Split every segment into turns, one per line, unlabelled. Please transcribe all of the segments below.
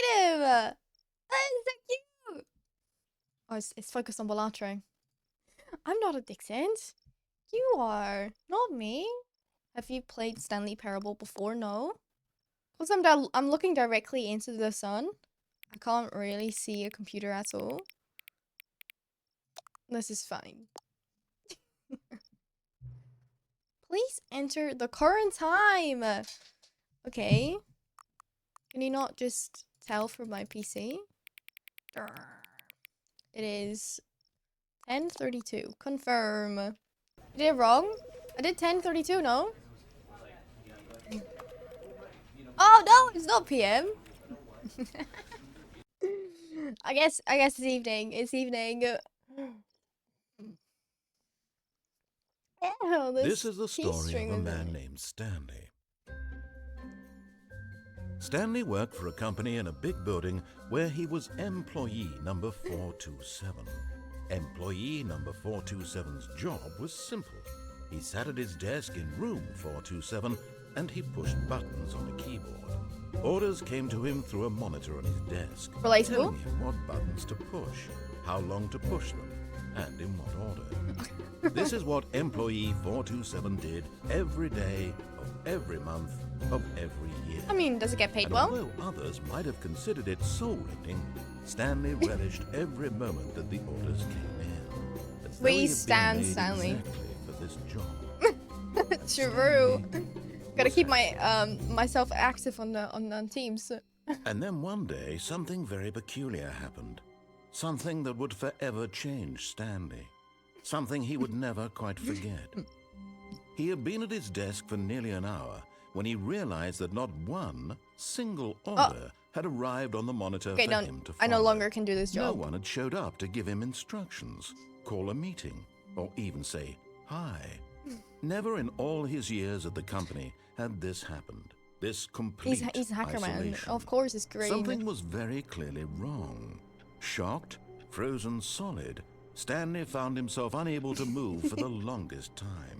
at him! It's so cute! Oh, it's focused on Balatro. I'm not addicted. You are, not me. Have you played Stanley Parable before? No. Because I'm looking directly into the sun. I can't really see a computer at all. This is fine. Please enter the current time. Okay. Can you not just tell from my PC? It is 10:32. Confirm. I did it wrong? I did 10:32, no? Oh no, it's not PM. I guess it's evening. It's evening. Ew,
This is the story of a man named Stanley. Stanley worked for a company in a big building where he was employee number 427. Employee number 427's job was simple. He sat at his desk in room 427 and he pushed buttons on a keyboard. Orders came to him through a monitor on his desk,
Relatable.
telling him what buttons to push, how long to push them, and in what order. This is what employee 427 did every day of every month of every year.
I mean, does it get paid
And
well?
although others might have considered it soul-rending, Stanley relished every moment that the orders came in. As though he had been
stand
made
Stanley.
exactly for this job.
True. Gotta keep my myself active on Teams.
And then one day, something very peculiar happened. Something that would forever change Stanley. Something he would never quite forget. He had been at his desk for nearly an hour when he realized that not one single order had arrived on the monitor
Okay,
for him to follow.
I no longer can do this
No
job.
one had showed up to give him instructions, call a meeting, or even say hi. Never in all his years at the company had this happened. This complete
He's a hacker man.
isolation.
Of course, it's green.
Something was very clearly wrong. Shocked, frozen solid, Stanley found himself unable to move for the longest time.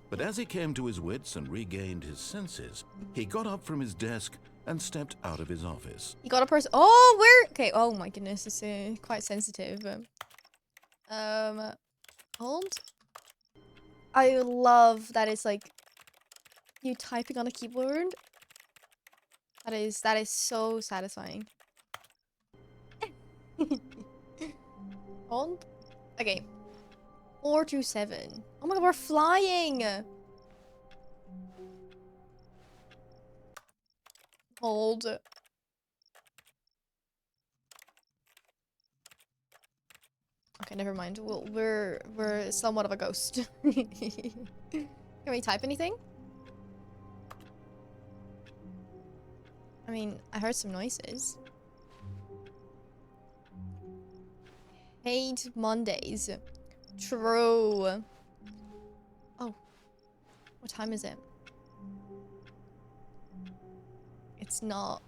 But as he came to his wits and regained his senses, he got up from his desk and stepped out of his office.
You got a person. Oh, where? Okay. Oh my goodness, it's quite sensitive. Hold. I love that it's like you typing on a keyboard. That is so satisfying. Hold. Okay. 427. Oh my god, we're flying. Hold. Okay, never mind. We're somewhat of a ghost. Can we type anything? I mean, I heard some noises. Hate Mondays. True. Oh. What time is it? It's not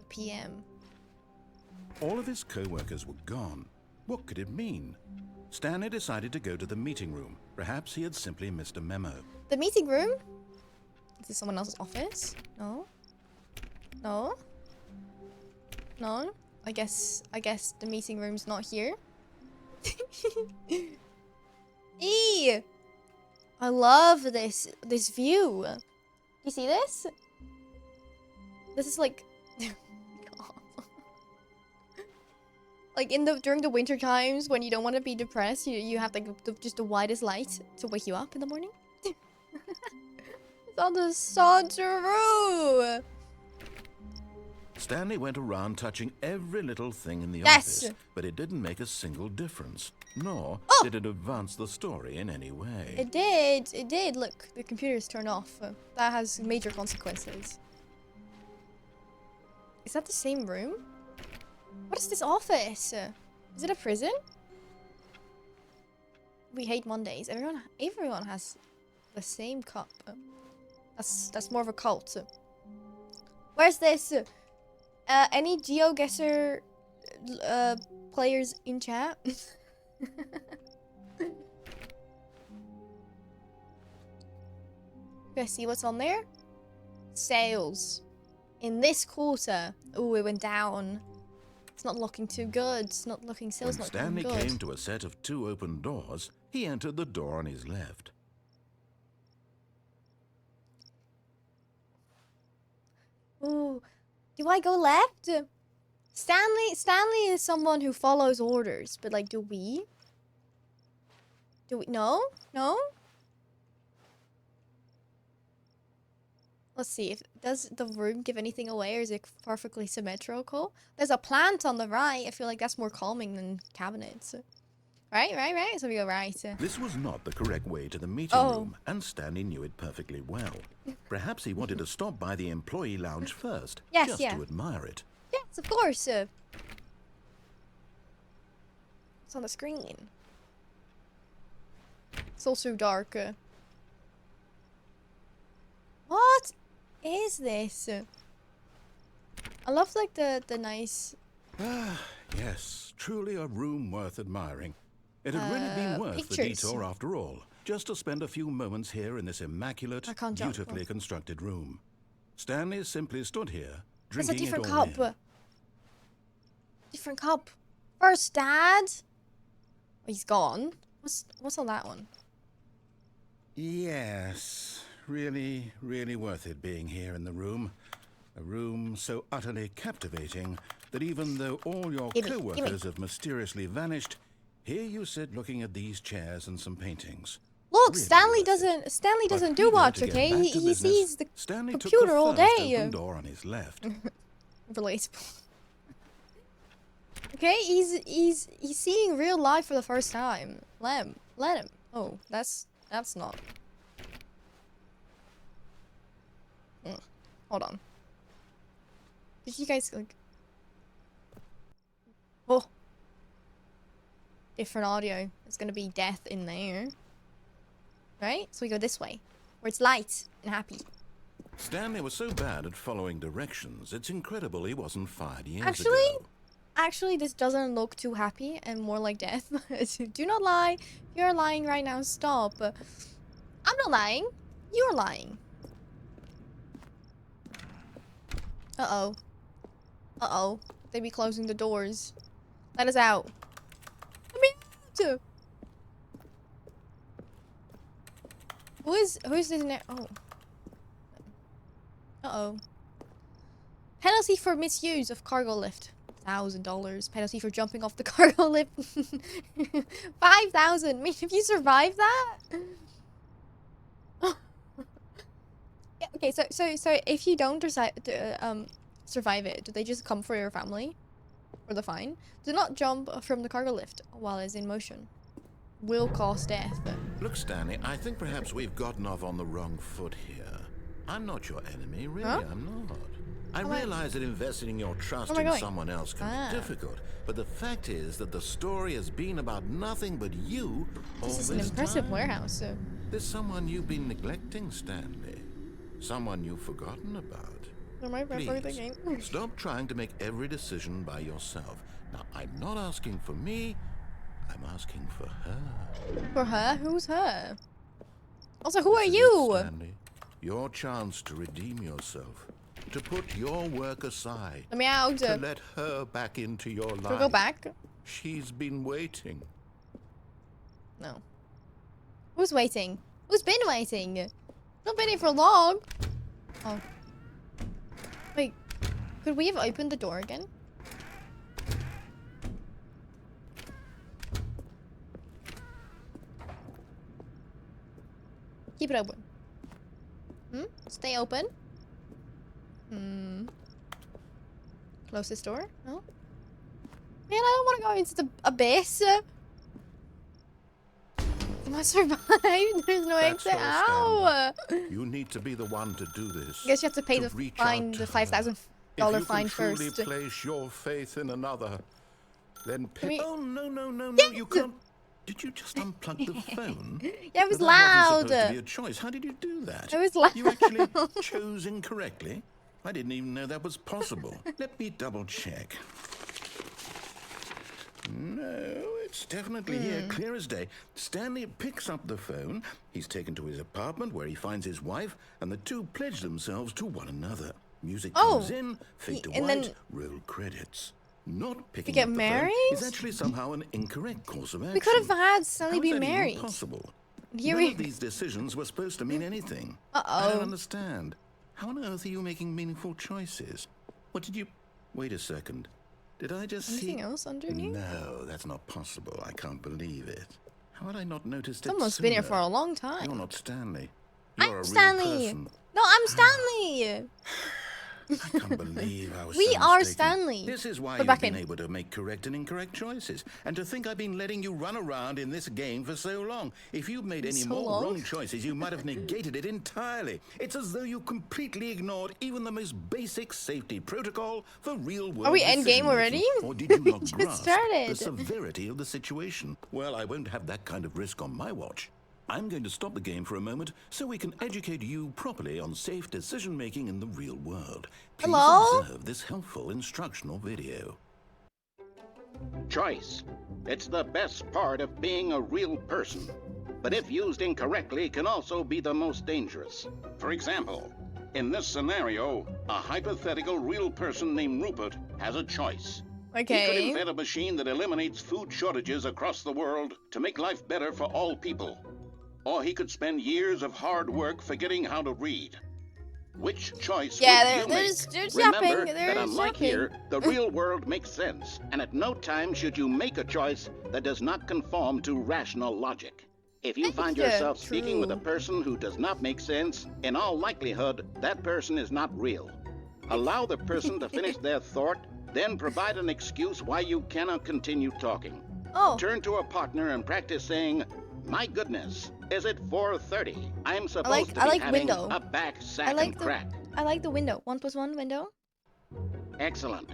PM.
All of his co-workers were gone. What could it mean? Stanley decided to go to the meeting room. Perhaps he had simply missed a memo.
The meeting room? Is this someone else's office? No. No. No. I guess the meeting room's not here. Eee! I love this view. You see this? This is like like during the winter times when you don't want to be depressed, you have like just the widest light to wake you up in the morning. That is so true.
Stanley went around touching every little thing in the
Yes.
office, but it didn't make a single difference, nor did it advance the story in any way.
It did. It did. Look, the computer's turned off. That has major consequences. Is that the same room? What is this office? Is it a prison? We hate Mondays. Everyone has the same cup. That's more of a cult. Where's this? Any GeoGuessr players in chat? Okay, see what's on there? Sales. In this quarter. Ooh, it went down. It's not looking too good. It's not looking still.
When
It's not looking
Stanley
good.
came to a set of 2 open doors, he entered the door on his left.
Ooh, do I go left? Stanley is someone who follows orders, but like, do we? No? No? Let's see, does the room give anything away, or is it perfectly symmetrical? There's a plant on the right. I feel like that's more calming than cabinets. Right? So we go right.
This was not the correct way to the meeting room, and Stanley knew it perfectly well. Perhaps he wanted to stop by the employee lounge first,
Yes,
just to admire it.
Yes, of course. It's on the screen. It's also dark. What is this? I love like the nice.
Ah, yes, truly a room worth admiring. It had really been worth the
pictures.
detour after all, just to spend a few moments here in this immaculate, beautifully constructed room. Stanley simply stood here,
There's a
drinking
different
it all
cup.
in.
Different cup. First, Dad. Oh, he's gone. What's on that one?
Yes, really, really worth it being here in the room. A room so utterly captivating that even though all your co-workers have mysteriously vanished, here you sit looking at these chairs and some paintings.
Look,
Really
Stanley doesn't do much, okay? He sees the computer all day.
Open door on his left.
Relatable. Okay, he's seeing real life for the first time. Let him. Oh, that's not. Hold on. Did you guys like? Oh, different audio. There's gonna be death in there, right? So we go this way, where it's light and happy.
Stanley was so bad at following directions, it's incredible he wasn't fired years ago.
Actually, this doesn't look too happy and more like death. Do not lie. You're lying right now. Stop. I'm not lying. You're lying. Uh-oh. Uh-oh. They be closing the doors. Let us out. Let me out. Who's this in there? Oh. Uh-oh. Penalty for misuse of cargo lift. $1,000. Penalty for jumping off the cargo lift. 5,000. I mean, if you survive that. Yeah, okay, so if you don't survive it, do they just come for your family? Or the fine? Do not jump from the cargo lift while it's in motion. Will cause death.
Look, Stanley, I think perhaps we've gotten off on the wrong foot here. I'm not your enemy, really, I'm not. I realize that investing your trust in someone else can be difficult, but the fact is that the story has been about nothing but you all this
is an impressive warehouse.
There's someone you've been neglecting, Stanley. Someone you've forgotten about. Please, stop trying to make every decision by yourself. Now, I'm not asking for me, I'm asking for her.
For her? Who's her? Also, who are you?
Stanley, your chance to redeem yourself. To put your work aside.
Let me out.
To let her back into your life.
To go back?
She's been waiting.
No. Who's waiting? Who's been waiting? Not been here for long. Oh. Wait. Could we have opened the door again? Keep it open. Stay open. Close this door? No? Man, I don't want to go into the abyss. Am I survived? There's no exit. Ow!
You need to be the one to do this.
I guess you have to pay the fine, the $5,000 fine first.
If you truly place your faith in another, then Oh, no,
yes!
you can't. Did you just unplug the phone?
Yeah, it was
That
loud.
wasn't supposed to be a choice. How did you do that?
It was loud.
You actually chose incorrectly? I didn't even know that was possible. Let me double check. No, it's definitely here, clear as day. Stanley picks up the phone. He's taken to his apartment where he finds his wife, and the two pledge themselves to one another. Music
Oh,
comes in, fade to
and
white,
then
roll credits. Not picking
get
up the
married?
phone is actually somehow an incorrect course of action.
we could have had Stanley
How
be
is that even
married.
possible?
Here
None
we.
of these decisions were supposed to mean anything. I
Uh-oh.
don't understand. How on earth are you making meaningful choices? What did you... Wait a second. Did I just see...
Anything else underneath?
No, that's not possible. I can't believe it. How had I not noticed it
Someone's
sooner?
been here for a long time.
You're not Stanley. You're a
I'm
real
Stanley.
person.
No, I'm Stanley.
I can't believe I was
We
so
are
mistaken.
Stanley.
This is why
We're
you've
back
been
in.
able to make correct and incorrect choices. And to think I've been letting you run around in this game for so long. If you'd made any
So
more
long?
wrong choices, you might have negated it entirely. It's as though you completely ignored even the most basic safety protocol for real-world
Are we endgame
decision-making.
already?
Or did you
We
not
just
grasp
started.
the severity of the situation? Well, I won't have that kind of risk on my watch. I'm going to stop the game for a moment so we can educate you properly on safe decision-making in the real world. Please
Hello?
observe this helpful instructional video.
Choice. It's the best part of being a real person. But if used incorrectly, can also be the most dangerous. For example, in this scenario, a hypothetical real person named Rupert has a choice. He could
Okay.
invent a machine that eliminates food shortages across the world to make life better for all people. Or he could spend years of hard work forgetting how to read. Which choice
Yeah,
would you make?
there's
Remember
yapping.
that
There's
unlike
yapping.
here, the real world makes sense, and at no time should you make a choice that does not conform to rational logic. If you find
Yeah,
yourself speaking with a
true.
person who does not make sense, in all likelihood, that person is not real. Allow the person to finish their thought, then provide an excuse why you cannot continue talking.
Oh,
Turn to a partner and practice saying, "My goodness, is it 4:30? I'm supposed to
I
be
like
having
window.
a back sack
I like
and
the
crack."
I like the window. 1+1 window.
Excellent.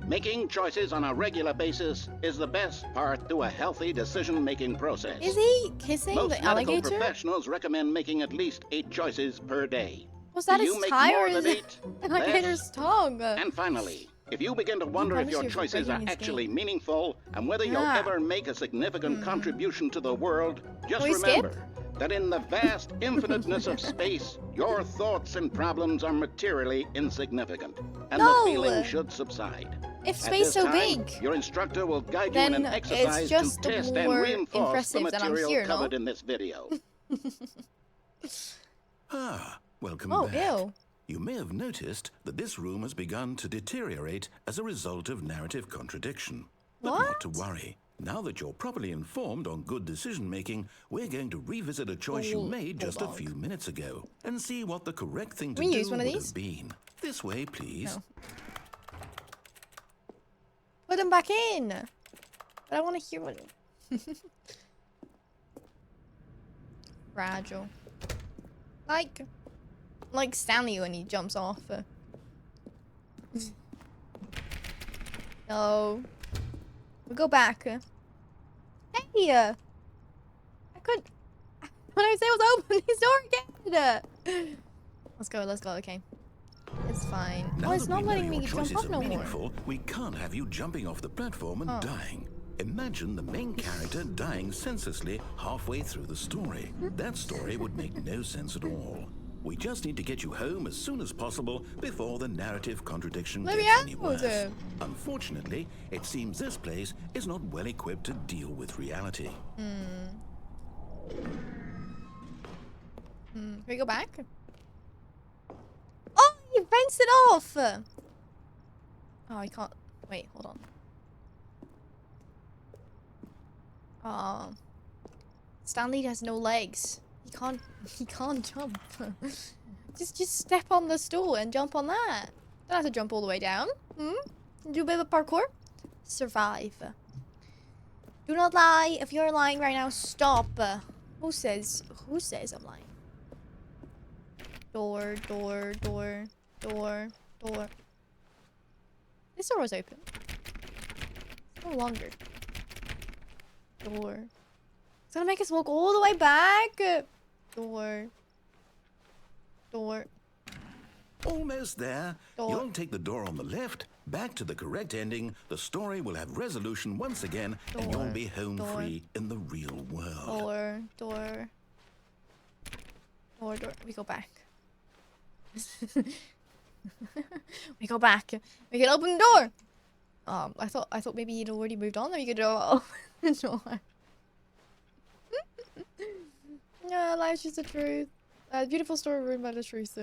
Making choices on a regular basis is the best part to a healthy decision-making process.
Is he kissing
Most
the
medical
alligator?
professionals recommend making at least 8 choices per day.
Was that
Do
his
you make
tie
more
or is
than
it
8?
the alligator's tongue?
And finally, if you begin to wonder if
promise
your
you're
choices are
breaking his
actually
game.
meaningful and whether you'll
Ah.
ever make a significant contribution to the world, just
Can we skip?
remember that in the vast infiniteness of space, your thoughts and problems are materially insignificant, and
No.
the feeling should subside.
If
At
space
this
so
time,
big,
your instructor will guide you in
then
an
it's
exercise
just
to test and
more
reinforce the
impressive that I'm
material
here, no?
covered in this video.
Welcome
Oh,
back.
ew.
You may have noticed that this room has begun to deteriorate as a result of narrative contradiction. But not to worry. Now that you're properly informed on good decision-making, we're going to revisit a choice you made just a
bulldog.
few minutes ago and see what the correct thing to
Can we
do
use one of
would
these?
have been. This way, please.
No. Put them back in. But I want to hear what. Fragile. Like Stanley when he jumps off. No. We'll go back. Hey! I could. When I say it was open, his door again! Let's go, okay. It's fine.
Now
Oh, it's
that
not
we know
letting
your
me jump
choices
off
are
no more.
meaningful, we can't have you jumping off the platform and
Oh.
dying. Imagine the main character dying senselessly halfway through the story. That story would make no sense at all. We just need to get you home as soon as possible before the narrative contradiction
Let me
gets
out.
any worse. Unfortunately, it seems this place is not well equipped to deal with reality.
Can we go back? Oh, you fenced it off! Oh, I can't. Wait, hold on. Oh. Stanley has no legs. He can't jump. just step on the stool and jump on that. Don't have to jump all the way down. Do a bit of parkour. Survive. Do not lie. If you're lying right now, stop. Who says I'm lying? Door. This door was open. It's no longer. Door. It's gonna make us walk all the way back. Door.
Almost there.
Door.
You'll take the door on the left, back to the correct ending, the story will have resolution once again, and you'll be home
Door.
free in the real world.
Door. We go back. We go back. We can open the door. I thought maybe you'd already moved on, or you could open the door. Yeah, life's just the truth. Beautiful story written by the truth.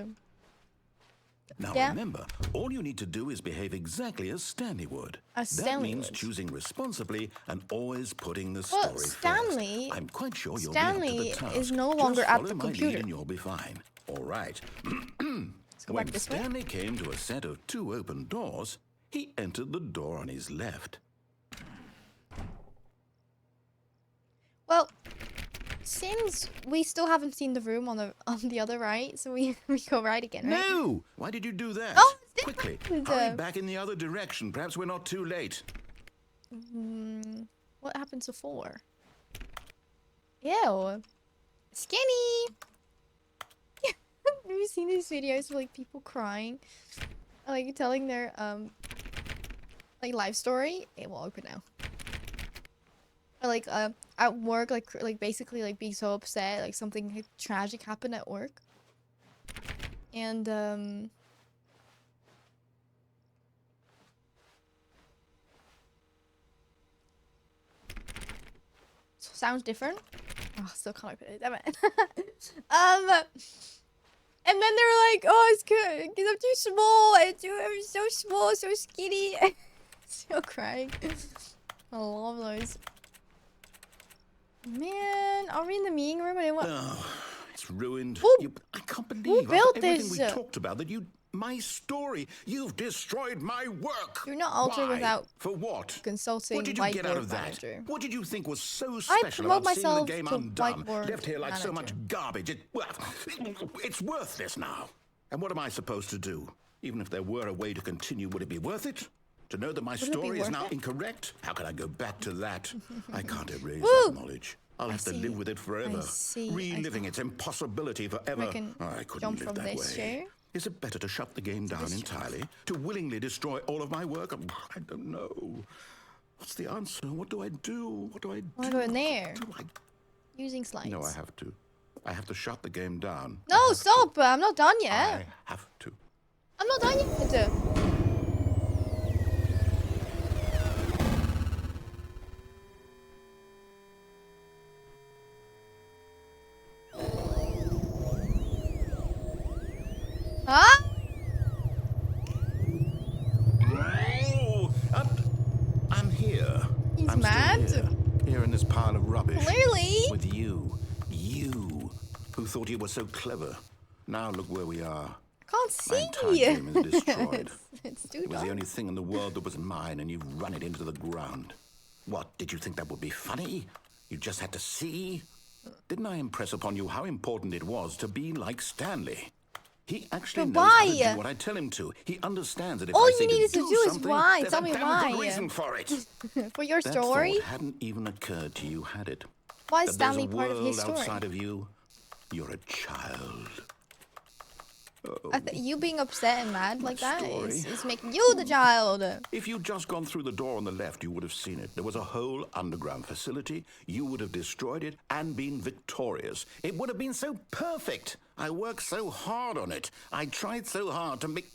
Now
Yeah.
remember, all you need to do is behave exactly as Stanley would.
As
That
Stanley
means
would.
choosing responsibly and always putting the
Well,
story
Stanley-
first. I'm quite sure you'll be up to
Stanley
the task.
is no longer
Just
at
follow
the
my
computer.
lead and you'll be fine. All right.
Let's go
When
back this way.
Stanley came to a set of 2 open doors, he entered the door on his left.
Well, since we still haven't seen the room on the other right, so we go right again, right?
No! Why did you do that?
Oh, it's
Quickly,
different.
hurry back in the other direction. Perhaps we're not too late.
What happened to 4? Ew. Skinny! Have you seen these videos of like people crying? Like telling their like life story? It will open now. Or like at work, like basically like being so upset, like something like, tragic happened at work. And sounds different. Oh, still can't open it. Damn it. And then they're like, "Oh, it's good because I'm too small. I'm so small, so skinny." Still crying. I love those. Man, are we in the meeting room? I didn't want.
Oh, it's ruined.
Who-
I can't believe
built
after everything
this?
we talked about that my story. You've destroyed my work.
You're not altered
Why?
without
For what?
consulting
What did you get out
whiteboard
of that?
manager.
What did you think was so
I
special
promote
about seeing the
myself
game
to
undone?
whiteboard
Left here like so much
manager.
garbage. It's worthless now. And what am I supposed to do? Even if there were a way to continue, would it be worth it? To know that my
Wouldn't it be
story is
worth
now
it?
incorrect? How can I go back to that? I can't erase
Woo!
that knowledge. I'll have to
see.
live with it forever.
see.
Reliving its impossibility forever.
can
I couldn't
jump
live
from
that
this
way.
chair.
Is it better to shut the game down
this chair.
entirely? To willingly destroy all of my work? I don't know. What's the answer? What do I do? What do I do?
Wanna go in there?
What do I...
Using slides.
No, I have to. I have to shut the game down. I
No,
have
stop!
to.
I'm not done yet.
I have to.
I'm not done yet. Huh?
Oh, I'm here.
He's
I'm
mad?
Still here in this pile of rubbish.
Clearly.
With you, who thought you were so clever. Now look where we are.
Can't
My
see.
entire game is destroyed.
It's too
It was
dark.
the only thing in the world that was mine, and you've run it into the ground. What, did you think that would be funny? You just had to see? Didn't I impress upon you how important it was to be like Stanley? He actually
But
knows how to
why?
do what I tell him to. He understands that if
All
I
you
say
needed to
to
do is
something,
why.
there's
Tell
a
me
damn good
why.
reason for it.
For your
That
story?
thought hadn't even occurred to you, had it?
Why is
That there's
Stanley
a
part of his
world
story?
outside of you. You're a child.
You being upset and mad like that
story.
is making you the child.
If you'd just gone through the door on the left, you would have seen it. There was a whole underground facility. You would have destroyed it and been victorious. It would have been so perfect. I worked so hard on it. I tried so hard to make...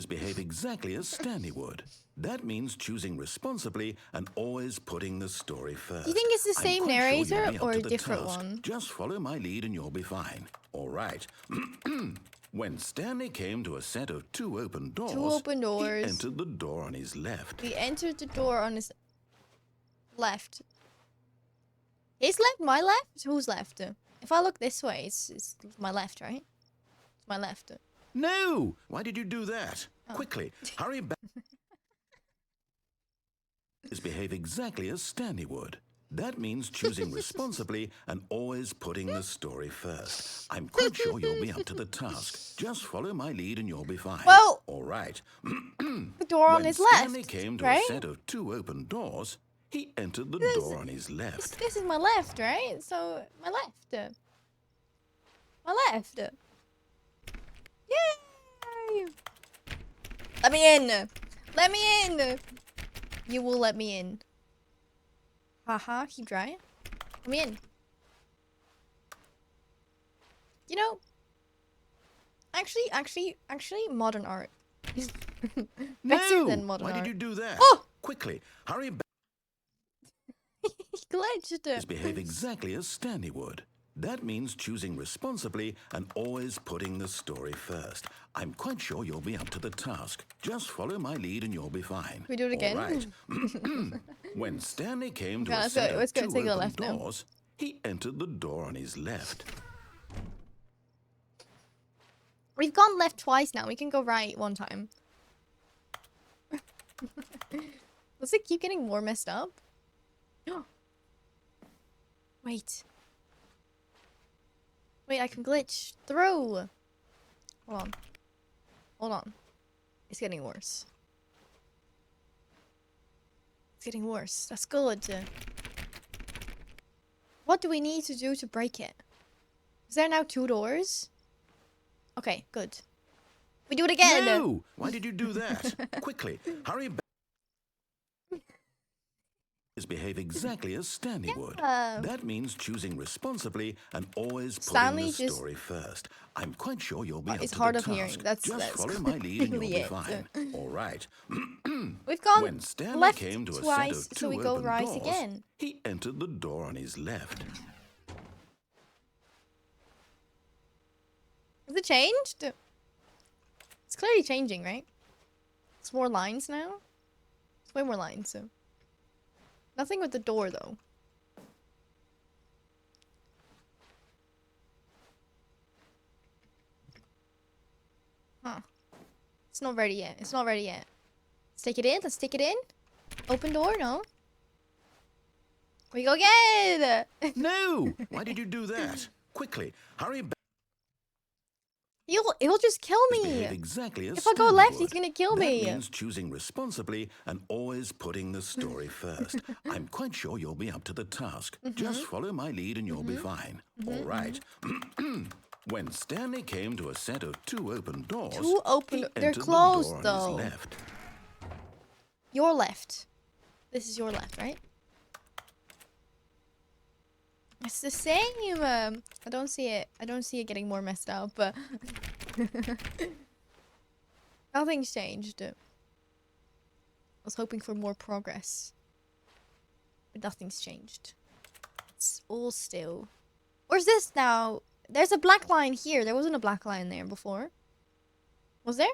behave exactly as Stanley would. That means choosing responsibly and always putting the story first.
Do you think it's the
I'm
same
quite sure you'll
narrator
be up
or
to
a
the
different
task.
one?
Just follow my lead and you'll be fine. All right. When Stanley came to a set of 2 open doors,
doors.
he entered the door on his left.
He entered the door on his left. His left? My left? Who's left? If I look this way, it's my left, right? It's my left.
No! Why did you do that? Quickly, hurry back. Behave exactly as Stanley would. That means choosing responsibly and always putting the story first. I'm quite sure you'll be up to the task. Just follow my lead and you'll be fine.
Well,
all right.
the door on
When
his
Stanley
left,
came to
right?
a set of 2 open doors, he entered the door on his left.
This is my left, right? So, my left. My left. Yay! Let me in! Let me in! You will let me in. Haha, keep trying. Let me in. You know, Actually, modern art is better
No!
than modern
Why
art.
did you do that?
Oh!
Quickly, hurry back.
He glitched.
Behave exactly as Stanley would. That means choosing responsibly and always putting the story first. I'm quite sure you'll be up to the task. Just follow my lead and you'll be fine.
We do it again?
All right. When Stanley came to
Okay,
a
let's
set
go-
of
let's go
two
take a
open
left now.
doors, he entered the door on his left.
We've gone left twice now. We can go right one time. Does it keep getting more messed up? Wait. Wait, I can glitch through. Hold on. Hold on. It's getting worse. It's getting worse. That's good. What do we need to do to break it? Is there now 2 doors? Okay, good. We do it again!
No! Why did you do that? Quickly, hurry back. Behave exactly as Stanley would. That means choosing responsibly and always putting
Stanley
the
just-
story first. I'm quite sure you'll be up
It's
to
hard
the
of
task.
hearing. That's
follow my lead and you'll
really
be
it.
fine. All right.
We've gone
When Stanley
left
came to a set
twice,
of
so
two
we go
open
right
doors,
again.
he entered the door on his left.
Has it changed? It's clearly changing, right? It's more lines now. It's way more lines, so. Nothing with the door, though. Huh. It's not ready yet. It's not ready yet. Let's take it in. Let's take it in. Open door, no? We go again!
No! Why did you do that? Quickly, hurry back.
He'll just kill me!
Behave exactly as
If I go
Stanley
left,
would.
he's gonna kill
That
me.
means choosing responsibly and always putting the story first. I'm quite sure you'll be up to the task. Just follow my lead and you'll be fine. All right. When Stanley came to a set of two open doors,
Two open-
he
they're
entered
closed,
the door on
though.
his left.
Your left. This is your left, right? It's the same. I don't see it. I don't see it getting more messed up, but nothing's changed. I was hoping for more progress, but nothing's changed. It's all still. Where's this now? There's a black line here. There wasn't a black line there before. Was there?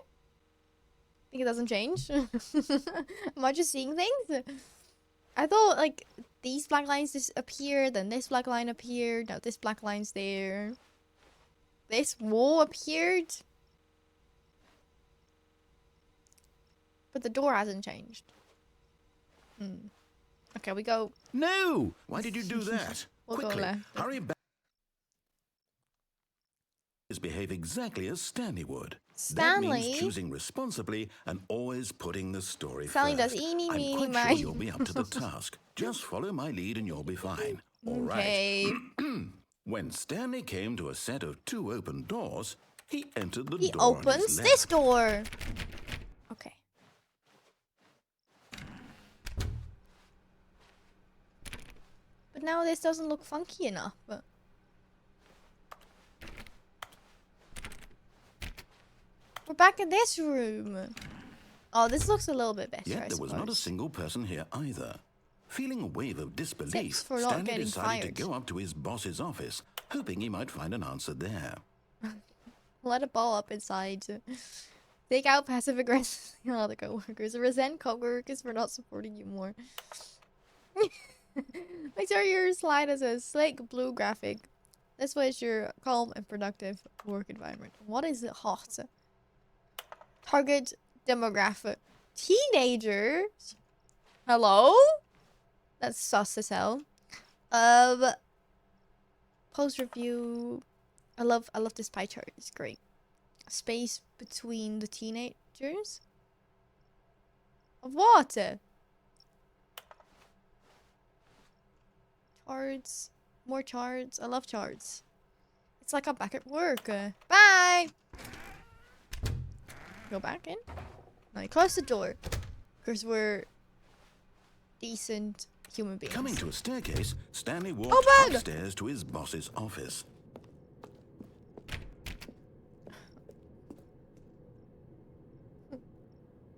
Think it doesn't change? Am I just seeing things? I thought like these black lines just appeared, then this black line appeared, now this black line's there. This wall appeared. But the door hasn't changed. Okay, we go.
No! Why did you do that?
We'll go
Quickly,
left.
hurry back. Behave exactly as Stanley would. That
Stanley?
means choosing responsibly and always putting the story
Stanley
first.
does eeny,
I'm
meeny,
quite
miny.
sure you'll be up to the task. Just follow my lead and you'll be fine. All right.
Okay.
When Stanley came to a set of two open doors, he entered the
He
door on his
opens
left.
this door. Okay. But now this doesn't look funky enough. We're back in this room. Oh, this looks a little bit better,
Yet
I
there was not a
suppose.
single person here either. Feeling a wave of disbelief,
Tips for not
Stanley
getting
decided
fired.
to go up to his boss's office, hoping he might find an answer there.
Let a ball up inside. Take out passive aggressive on other coworkers. Resent coworkers for not supporting you more. Make sure your slide has a slick blue graphic. This way is your calm and productive work environment. What is it hot? Target demographic. Teenagers? Hello? That's sus as hell. Post review. I love this pie chart. It's great. Space between the teenagers. Of what? Charts. More charts. I love charts. It's like I'm back at work. Bye. Go back in. Now you close the door, because we're decent human beings.
Coming to a staircase, Stanley walked
Open!
upstairs to his boss's office.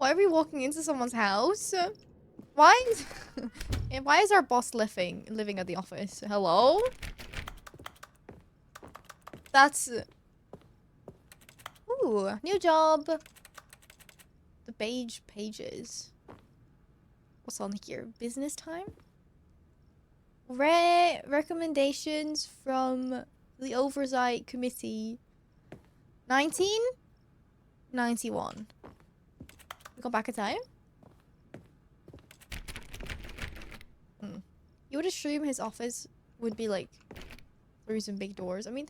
Why are we walking into someone's house? Why is and why is our boss living at the office? Hello? That's ooh, new job. The beige pages. What's on here? Business time? Recommendations from the oversight committee. 1991. We go back in time. You would assume his office would be like through some big doors. I mean,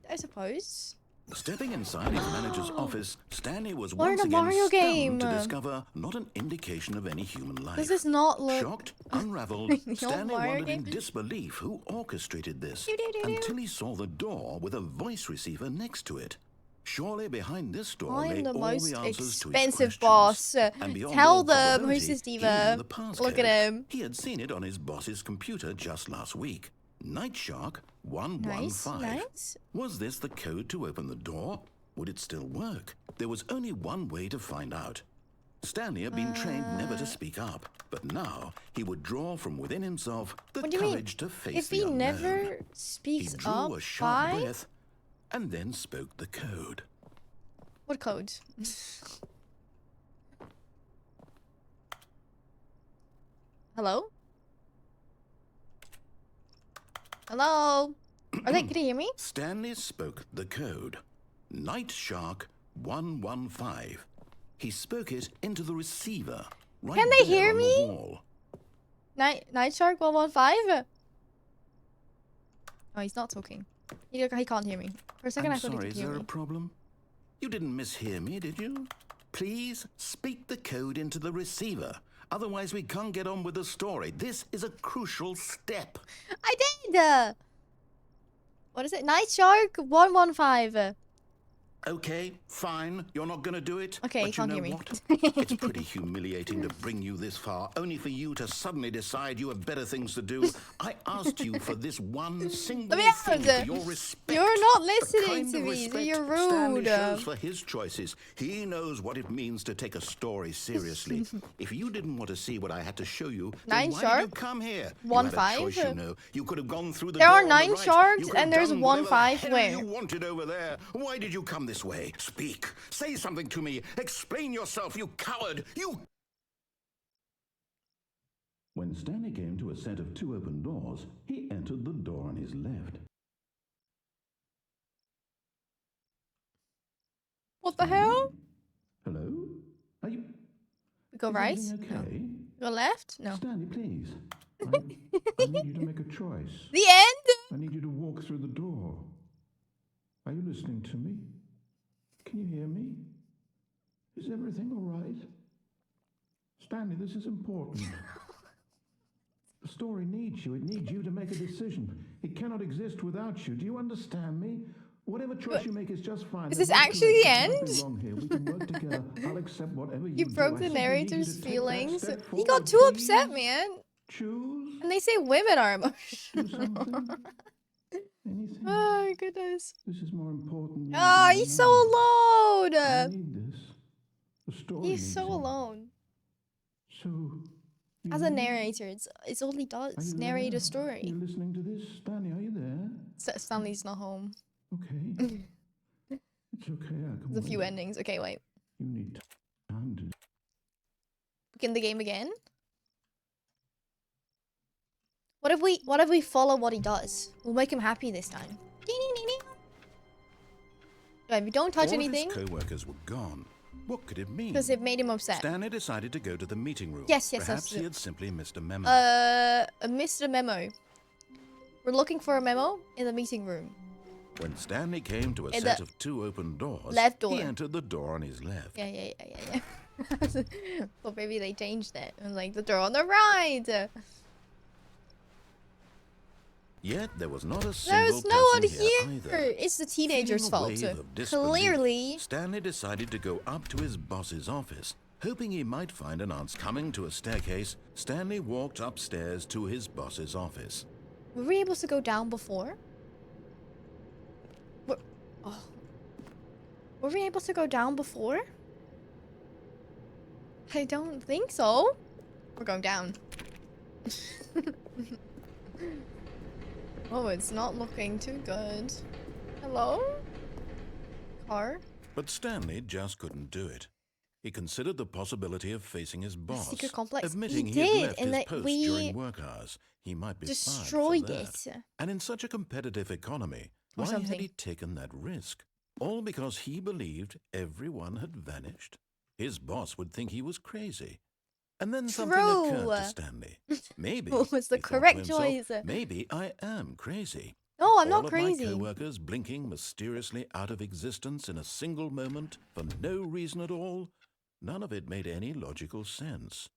I suppose.
Stepping inside his manager's office, Stanley was
We're in
once
a
again
Mario
stunned
game.
to discover not an indication of any human life.
Does this not look
Shocked, unraveled,
Your
Stanley
Mario
wondered in
game?
disbelief who orchestrated this,
Doo-doo-doo-doo.
until he saw the door with a voice receiver next to it. Surely behind this door
I
lay
am the
all
most
the answers to his
expensive
questions.
boss.
And beyond
Tell
all
them,
probability,
who's this
he
diva?
knew the passcode.
Look at him.
He had seen it on his boss's computer just last week. Night Shark 115.
Nice.
Was this the code to open the door? Would it still work? There was only one way to find out. Stanley had been trained never to speak up, but now he would draw from within himself the
What do you mean?
courage to face
If
the
he
unknown.
never
He
speaks
drew
up,
a sharp
why?
breath and then spoke the code.
What code? Hello? Hello? Can you hear me?
Stanley spoke the code. Night Shark 115. He spoke it into the receiver. Right
Can they
there
hear
on the
me?
wall.
Night Shark 115? Oh, he's not talking. He can't hear me. For a second
I'm
I thought
sorry,
he
is
could hear
there
me.
a problem? You didn't mishear me, did you? Please speak the code into the receiver. Otherwise, we can't get on with the story. This is a crucial step.
I did! What is it? Night Shark 115.
Okay, fine. You're not going to do it.
Okay,
but
you can't
know
hear me.
what? It's pretty humiliating to bring you this far, only for you to suddenly decide you have better things to do. I asked you for this one single
me
thing
out.
for your respect.
You're not
The
listening
kind
to
of
me,
respect
you're
Stanley
rude.
shows for his choices. He knows what it means to take a story seriously. If you didn't want to see what I had to show you, then
Nine
why
shark?
did you come here? You
1
had a
5?
choice, you know. You could have gone through the
There
door
are
on the
9
right.
sharks
You could
and
have
there's
done
1
whatever
5
the hell
where?
you wanted over there. Why did you come this way? Speak. Say something to me. Explain yourself, you coward. You... When Stanley came to a set of 2 open doors, he entered the door on his left.
What the hell?
Hello? Are you...
We go
Is
right?
everything
No.
okay?
Go left? No.
Stanley, please. I need you to make a choice.
The end?
I need you to walk through the door. Are you listening to me? Can you hear me? Is everything all right? Stanley, this is important. The story needs you. It needs you to make a decision. It cannot exist without you. Do you understand me? Whatever choice you make is just fine.
Is
There's
this
no
actually the
correction. Might be
end?
wrong here. We can work together. I'll accept whatever you
You
do.
broke
I
the
simply need you
narrator's
to take that
feelings.
step
He
forward,
got too
please.
upset, man.
Choose.
And they say women are
Do
emotional.
something. Anything.
Oh, my goodness.
This is more important than
Oh,
you
he's
ever
so
know. I
alone.
need this. The story
He's
needs
so
it.
alone.
So, you
As a
know?
narrator, it's all he
Are
does.
you
Narrate
there?
a story.
You listening to this? Stanley, are you there?
Stanley's not home.
Okay. It's okay, I can
There's a few
wait.
endings. Okay, wait.
You need time to...
Begin the game again. What if we follow what he does? We'll make him happy this time. Ding, ding, ding, ding. Yeah, if you don't touch
All
anything,
of his co-workers were gone. What could it mean?
because it made him upset.
Stanley decided to go to the meeting room.
Yes, yes,
Perhaps
yes.
he had simply missed a memo.
Missed a memo. We're looking for a memo in the meeting room.
When Stanley came to a
In
set
the
of 2 open doors,
left door.
he entered the door on his left.
Yeah. Well, maybe they changed it. And like the door on the right.
Yet there was not a single
There's no one
person
here.
either.
It's the teenager's
Feeling a
fault.
wave of disbelief,
Clearly.
Stanley decided to go up to his boss's office. Hoping he might find an answer coming to a staircase, Stanley walked upstairs to his boss's office.
Were we able to go down before? Were we able to go down before? I don't think so. We're going down. Oh, it's not looking too good. Hello? Car?
But Stanley just couldn't do it. He considered the possibility of facing his boss,
Secret complex.
admitting
He
he had
did,
left
and
his
that
post
we
during work hours. He might be
destroyed
fired for that.
it.
And in such a competitive economy,
Or
why had
something.
he taken that risk? All because he believed everyone had vanished? His boss would think he was crazy. And then something occurred to
True.
Stanley. Maybe,
What was the
he thought to
correct
himself,
choice?
maybe I am crazy.
No, I'm
All
not
of
crazy.
my co-workers blinking mysteriously out of existence in a single moment for no reason at all. None of it made any logical sense.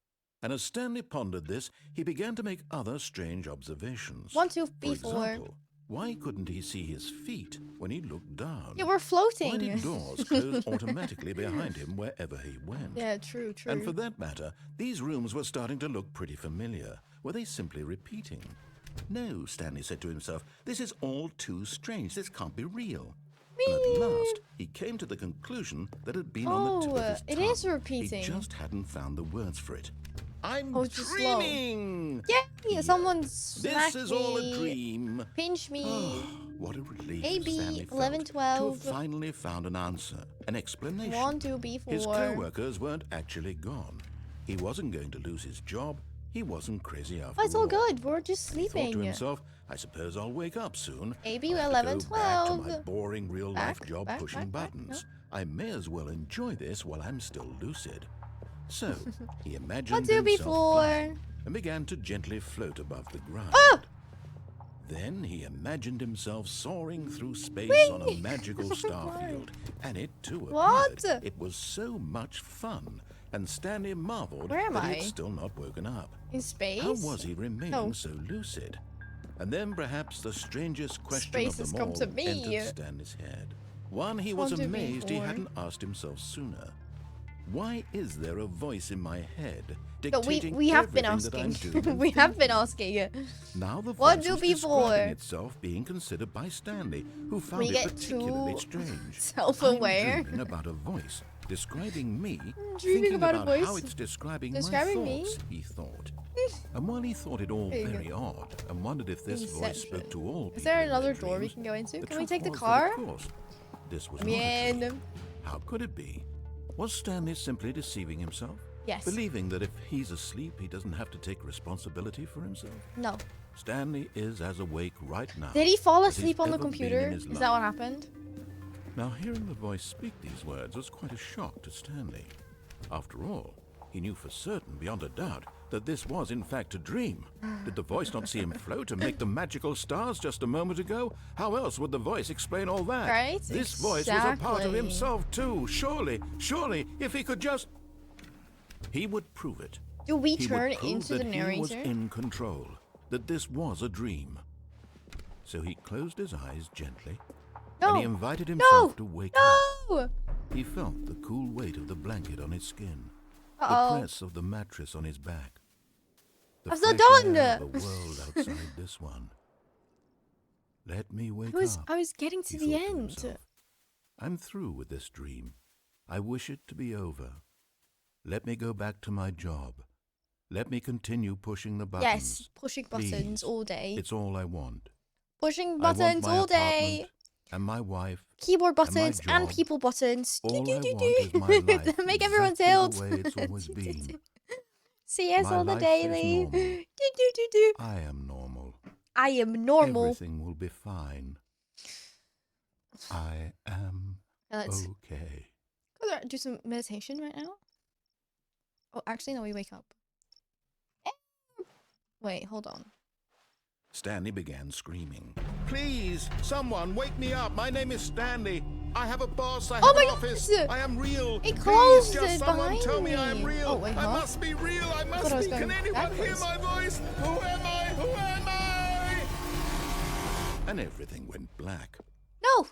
And as Stanley pondered this, he began to make other strange observations.
1, 2,
For
3, 4.
example, why couldn't he see his feet when he looked down?
Yeah, we're floating.
Why did doors close automatically behind him wherever he went?
Yeah, true.
And for that matter, these rooms were starting to look pretty familiar. Were they simply repeating? No, Stanley said to himself, this is all too strange. This can't be real. And at last, he came to the conclusion that it had been on the tip of his
it
tongue.
is repeating.
He just hadn't found the words for it. I'm
Oh, it's just slow.
dreaming!
Yeah, someone smacked
This is all a
me,
dream.
Pinch me.
What a relief
AB,
Stanley felt
11,
to
12.
have finally found an answer, an explanation.
1, 2, B, 4.
His co-workers weren't actually gone. He wasn't going to lose his job. He wasn't crazy after
Oh, it's all
all.
good. We're just
He thought to
sleeping.
himself, I suppose I'll wake up soon.
AB,
I have to
11,
go back to my
12.
boring real-life
Back,
job
back,
pushing
back,
buttons. I may as well enjoy this while I'm still lucid. So, he
1,
imagined
2, B,
himself
4.
flying and began to gently float above the ground.
Ah!
Then he imagined himself soaring through space on a magical starfield, and it too appeared.
What?
It was so much fun, and Stanley marveled
Where am
that
I?
he'd still not woken up.
In space?
How was he remaining
No.
so lucid? And then perhaps the strangest question
Space
of
has
them
come
all
to me.
entered Stanley's head. One he was
1, 2, B,
amazed he
4.
hadn't asked himself sooner. Why is there a voice in my head
No,
dictating
we have been
everything that I'm
asking.
doing and
We have been
thinking?
asking.
Now the
1,
voice
2,
was
B, 4.
describing itself being considered by Stanley, who found
We
it
get
particularly
too
strange.
self-aware.
I'm dreaming about a voice describing me,
dreaming
thinking
about a
how
voice
it's describing
describing
my
me?
thoughts, he thought. And while he thought it all
There you go.
very odd and wondered if this voice
Inception.
spoke to all people
Is there
in
another
their
door we
dreams,
can go into?
the
Can we
truth
take the
was that,
car?
of course, this was not a dream.
Man.
How could it be? Was Stanley simply deceiving himself?
Yes.
Believing that if he's asleep, he doesn't have to take responsibility for himself?
No.
Stanley is as awake right now.
Did he fall
as he's
asleep on the
ever been
computer?
in his
Is that what
life.
happened?
Now, hearing the voice speak these words was quite a shock to Stanley. After all, he knew for certain, beyond a doubt, that this was in fact a dream. Did the voice not see him float and make the magical stars just a moment ago? How else would the voice explain all that?
Right,
This voice was a part of
exactly.
himself too. Surely, if he could just... He would prove it.
Do we
He
turn
would prove
into the
that he was
narrator?
in control, that this was a dream. So he closed his eyes gently, and he
No.
invited
No.
himself to wake up.
No.
He felt the cool weight of the blanket on his skin,
Uh-oh.
the press of the mattress on his back, the
I'm so
fresh
done.
air of the world outside this one. Let me wake up.
I was getting to
he
the
thought to
end.
himself. I'm through with this dream. I wish it to be over. Let me go back to my job. Let me continue pushing the buttons.
Yes, pushing buttons
Please.
all day.
It's all I want.
Pushing
I want
buttons
my
all day.
apartment and my wife.
Keyboard
and my
buttons and
job.
people buttons.
All I want is my life
Make everyone
exactly
tilt.
the way it's always been.
CS
My
on the
life is
daily.
normal. I am normal.
I am normal.
Everything will be fine. I am
Now let's
okay.
go there, do some meditation right now. Oh, actually, no, we wake up. Wait, hold on.
Stanley began screaming. Please, someone wake me up. My name is Stanley. I have a boss. I have
Oh my
an
gosh!
office. I am real.
It
Please,
closed
just
it
someone
behind
tell me I am
me.
real.
Oh, wait,
I
huh?
must be real. I
thought
must
I was
be. Can
going
anyone hear
backwards.
my voice? Who am I? Who am I? And everything went black.
No.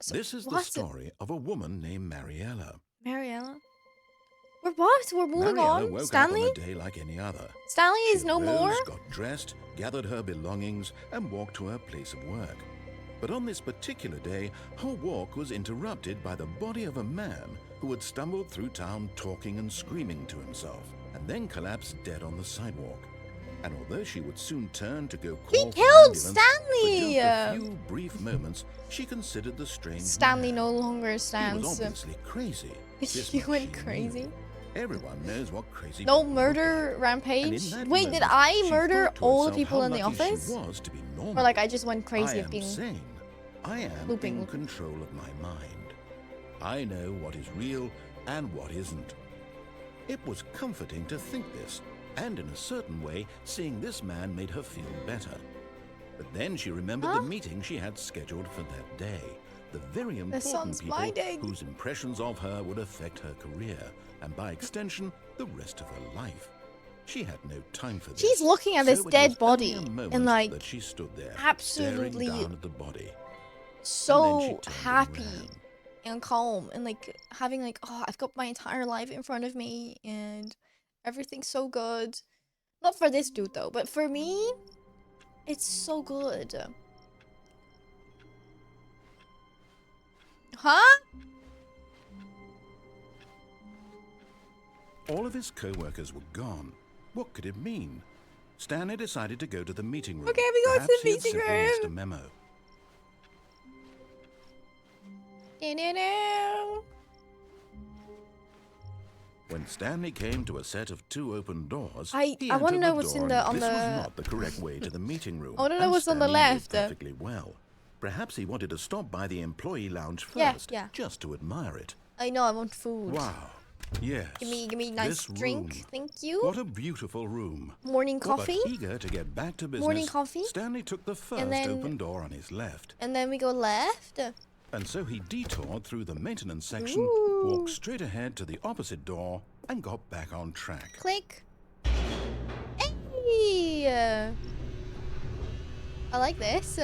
So,
This is the
what?
story of a woman named Mariella.
Mariella. We're what? We're moving
Mariella
on.
woke
Stanley.
up on a day like any other.
Stanley is
She
no
rose,
more.
got dressed, gathered her belongings, and walked to her place of work. But on this particular day, her walk was interrupted by the body of a man who had stumbled through town talking and screaming to himself, and then collapsed dead on the sidewalk. And although she would soon turn to go call for
killed
ambulance,
Stanley!
for just a few brief moments, she considered the strange
Stanley
man.
no longer
He was
stands.
obviously crazy. This
You
much
went
she
crazy.
knew. Everyone knows what crazy
No
people look
murder
like.
rampage.
And in that
Wait, did
moment,
I
she
murder
thought to
all the
herself
people
how
in the
lucky she
office?
was to be normal.
Or like I just went crazy
I
of
am
being
sane. I am
looping.
in control of my mind. I know what is real and what isn't. It was comforting to think this, and in a certain way, seeing this man made her feel better. But then she remembered
Huh?
the meeting she had scheduled for that day. The very important
sun's
people
blinding.
whose impressions of her would affect her career, and by extension, the rest of her life. She had no time for this.
She's looking at
so
this
it
dead
was
body
only a moment
and, like,
that she stood there,
absolutely
staring down at the body.
so
turned and
happy
ran.
and calm and like having like, oh, I've got my entire life in front of me and everything's so good. Not for this dude though, but for me, it's so good. Huh?
All of his co-workers were gone. What could it mean? Stanley decided to go to the meeting room.
Okay, we go to
Perhaps
the
he had
meeting
simply missed a
room.
memo. When Stanley came to a set of 2 open doors,
I
he
wanna
entered
know
the
what's in
door,
the-
and
on
this
the-
was not the correct way to the meeting room.
I wanna know
and
what's on the
Stanley knew
left.
perfectly well. Perhaps he wanted to stop by the employee lounge
Yeah,
first,
yeah.
just to admire it.
I know I want food.
Wow. Yes.
Give me nice
this
drink,
room.
thank you.
What a beautiful room.
Morning
Well,
coffee,
but eager to get back to business,
Morning coffee.
Stanley took the first
then-
open door on his left.
and then we go left.
And so he detoured through the maintenance section,
Ooh.
walked straight ahead to the opposite door, and got back on track.
Click. Hey! I like this.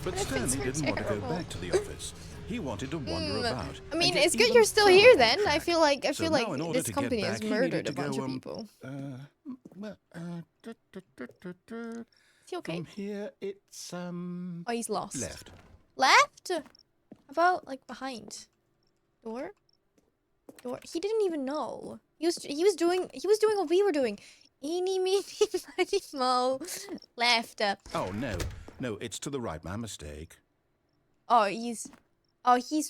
But Stanley didn't want to go back to the office. He wanted to wander about.
I mean,
and get
it's good
even
you're still
further
here
on
then.
track.
I feel like
So now in order
this
to get
company has
back, he
murdered
needed
a
to
bunch
go,
of people. Is he okay?
From here, it's
Oh, he's lost.
left.
Left? How about like behind? Door? Door? He didn't even know. He was doing what we were doing. Eeny, meeny, miny, mo. Left.
Oh no, it's to the right. My mistake.
Oh, he's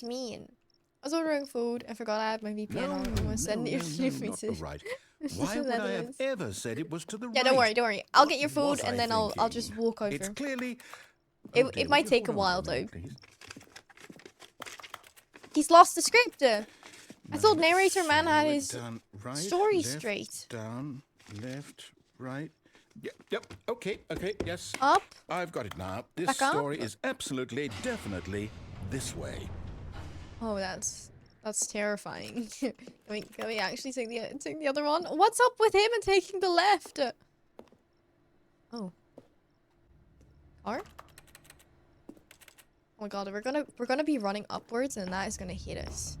mean. I was ordering food. I forgot I had my VPN on. I'm gonna send you a
not the
message.
right. Why would I have ever said it was to the right?
Yeah, don't worry. I'll get your food
What was
and
I
then I'll
thinking?
just walk over.
It's clearly.
It-
Oh,
it
dear,
might
would you
take a
hold on
while,
for minute,
though.
please?
He's lost the script. I thought narrator man
So
had
we're
his
down, right,
story
left,
straight.
Down, left, right. Yep. Okay. Yes.
Up.
I've got it now. This
Back up?
story is absolutely, definitely this way.
Oh, that's terrifying. Can we actually take the other one? What's up with him and taking the left? Oh. Car? Oh my god, we're gonna be running upwards and that is gonna hit us.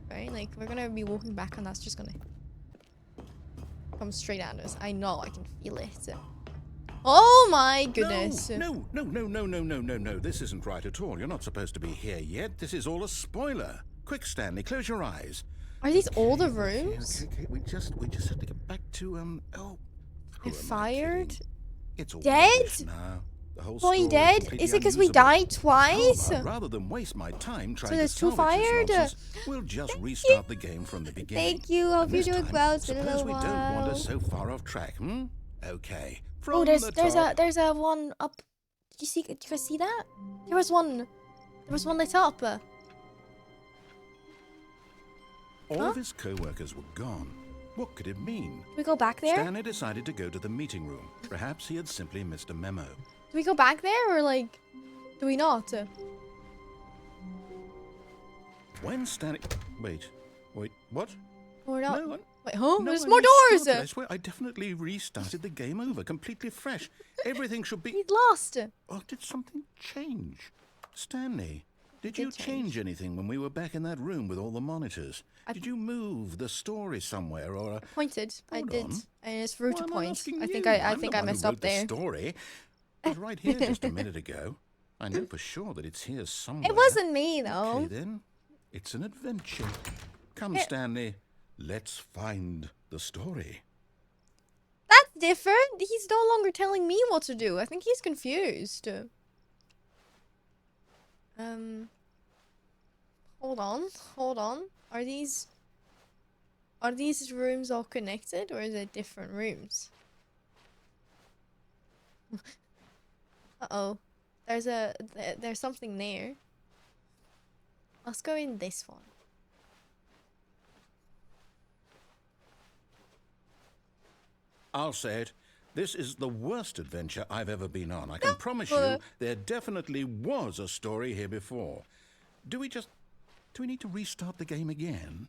Right? Like we're gonna be walking back and that's just gonna come straight at us. I know, I can feel it. Oh my goodness.
No. This isn't right at all. You're not supposed to be here yet. This is all a spoiler. Quick, Stanley, close your eyes.
Are these all the rooms?
Okay. We just have to get back to Oh. who
They're
am I
fired?
kidding? It's all
Dead?
rubbish now. The whole
Boy
story
dead?
completely
Is it because we
unusable.
died
How
twice?
about, rather than waste my time trying
there's
to
two
salvage this
fired?
nonsense, we'll just restart the game from the beginning.
Thank you. Hope
And
you're
this
doing
time,
well. It's been a
suppose
little
we don't wander
while.
so far off track, Okay. From
Oh,
the
there's
top.
a one up. Did you guys see that? There was one lit up.
All
Huh?
of his co-workers were gone. What could it mean?
Do we go back there?
Stanley decided to go to the meeting room. Perhaps he had simply missed a memo.
Do we go back there or like, do we not?
When Stanley... Wait, what?
Or not?
No,
Wait, huh?
no,
There's
I
more
restarted.
doors.
I swear, I definitely restarted the game over, completely fresh. Everything should be...
He's lost.
Oh, did something change? Stanley, did
did
you
change.
change anything when we were back in that room with all the monitors? Did you move the story somewhere or...
Pointed. I
Hold
did.
on.
And it's rude
Why
to
am I
point.
asking
I think
you?
I
I'm
think
the
I
one who
messed up
wrote the
there.
story. It was right here just a minute ago. I know for sure that it's here somewhere.
It wasn't me, though.
Okay, then. It's an adventure. Come, Stanley. Let's find the story.
That's different. He's no longer telling me what to do. I think he's confused. Hold on. Are these rooms all connected, or is it different rooms? Uh-oh. There's something there. Let's go in this one.
I'll say it. This is the worst adventure I've ever been on. I can promise you there definitely was a story here before. Do we need to restart the game again?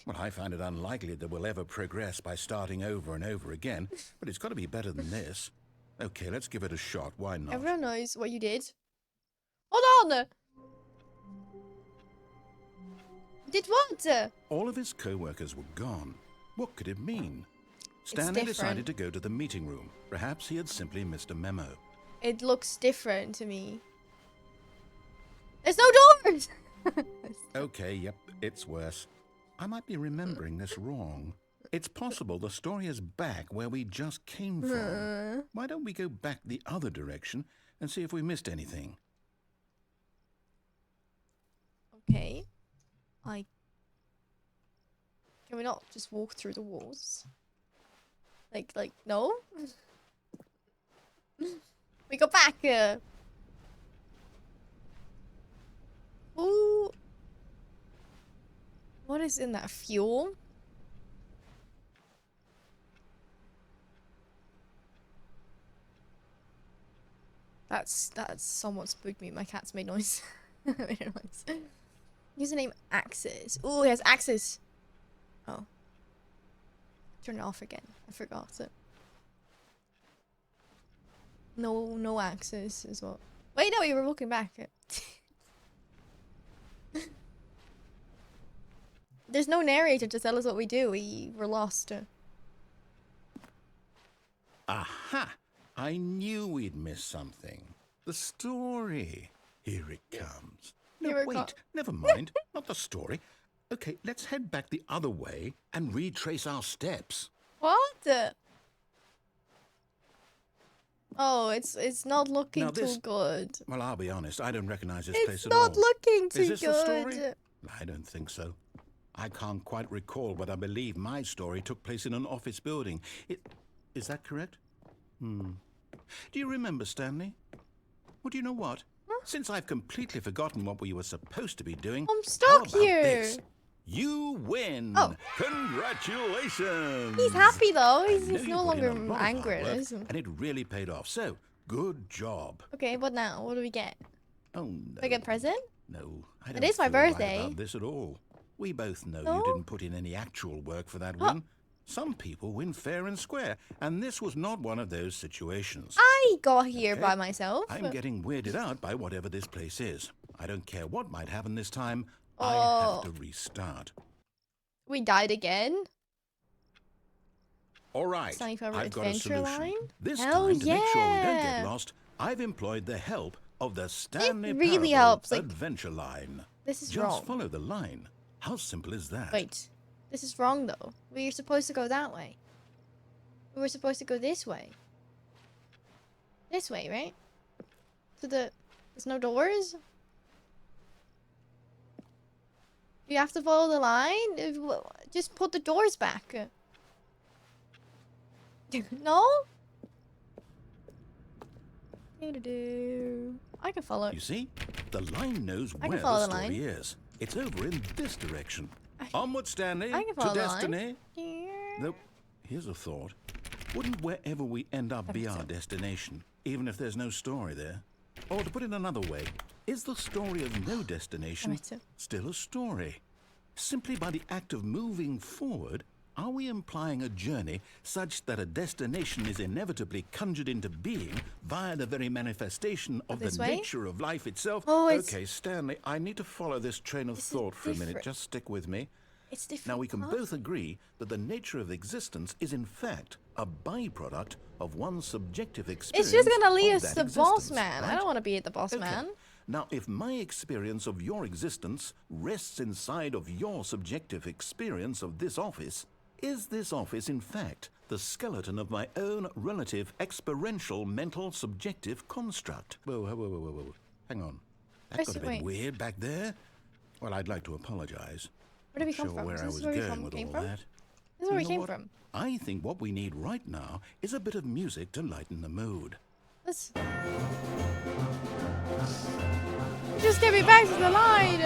Well, I find it unlikely that we'll ever progress by starting over and over again, but it's got to be better than this. Okay, let's give it a shot. Why not?
Everyone knows what you did. Hold on! Did what?
All of his co-workers were gone. What could it mean? Stanley decided to go to the meeting room. Perhaps he had simply missed a memo.
It looks different to me. There's no doors!
Okay, yep, it's worse. I might be remembering this wrong. It's possible the story is back where we just came from. Why don't we go back the other direction and see if we missed anything?
Okay. Can we not just walk through the walls? Like, no? We go back! Ooh! What is in that? Fuel? That's somewhat spooked me. My cat's made noise. Made a noise. Username Axis. Ooh, he has Axis. Oh. Turn it off again. I forgot it. No Axis as well. Wait, no, we were looking back. There's no narrator to tell us what we do. We were lost.
Aha! I knew we'd missed something. The story. Here it comes. No, wait, never mind. Not the story. Okay, let's head back the other way and retrace our steps.
What? Oh, it's not looking too good.
Well, I'll be honest, I don't recognize this place
It's
at all.
not looking too
Is this
good.
the story? I don't think so. I can't quite recall, but I believe my story took place in an office building. Is that correct? Do you remember, Stanley? Well, do you know what?
Huh?
Since I've completely forgotten what we were supposed to be doing,
I'm stuck
how about
here.
this? You win!
Oh.
Congratulations!
He's happy though.
I
He's
know
no
you put in a
longer
lot of
angry
hard
at
work,
us.
and it really paid off. So, good job.
Okay, what now? What do we get?
Oh, no.
Do I get a present?
No, I don't
It is my
feel right
birthday.
about this at all. We both know
No?
you didn't put in any actual work for that win. Some people win fair and square, and this was not one of those situations.
I got here
Okay.
by myself.
I'm getting weirded out by whatever this place is. I don't care what might happen this time.
Oh.
I have to restart.
We died again.
All right,
Stanley Parable
I've got a
Adventure
solution.
line?
This
Hell
time, to make sure we don't
yeah.
get lost, I've employed the help of the Stanley
really
Parable
helps, like-
Adventure line.
This is
Just
wrong.
follow the line. How simple is that?
Wait. This is wrong though. We were supposed to go that way. We were supposed to go this way. This way, right? There's no doors? You have to follow the line? Just put the doors back. No? I can follow.
You see, the line knows
I can
where the
follow the
story
line.
is. It's over in this direction.
I-
Onward, Stanley,
I can
to
follow the line.
destiny. Though, here's a thought. Wouldn't wherever we end up be our destination, even if there's no story there? Or to put it another way, is the story of no destination still a story? Simply by the act of moving forward, are we implying a journey such that a destination is inevitably conjured into being via the very manifestation of the
This way?
nature of life itself?
Oh, it's-
Okay, Stanley, I need to follow this train of
This is
thought for a minute.
different.
Just stick with me.
It's different.
Now, we can
path.
both agree that the nature of existence is, in fact, a byproduct of one's subjective experience.
It's just gonna lead
of
us
that
to the boss
existence,
man. I
right?
don't want to be the boss
Okay.
man.
Now, if my experience of your existence rests inside of your subjective experience of this office, is this office, in fact, the skeleton of my own relative experiential mental subjective construct? Whoa, whoa, whoa, whoa, whoa. Hang on. That
Where's
got a
the-
bit
wait.
weird back there. Well, I'd like to apologize.
Where did we
Not
come
sure
from?
where
Is
I
this
was
where we
going with
came
all
from?
that.
This is where we
You know
came
what?
from.
I think what we need right now is a bit of music to lighten the mood.
Let's just get me back to the line.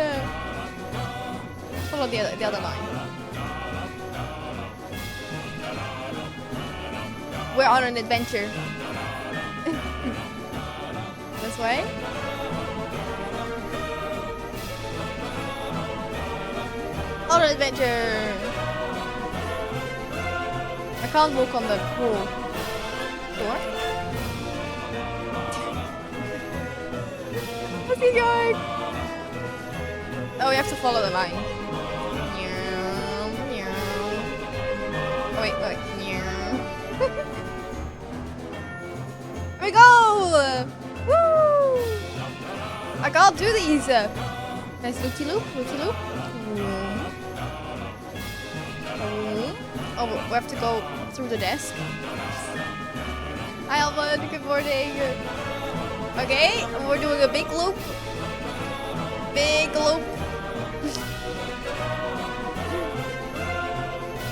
Follow the other line. We're on an adventure. This way. On an adventure. I can't walk on the wall. Door. Where's he going? Oh, we have to follow the line. Meow, meow. Oh, wait. Meow. Here we go! Woo! I can't do these. Nice loopy loop, loopy loop. Oh, we have to go through the desk. Hi, Alvin. Good morning. Okay, we're doing a big loop. Big loop.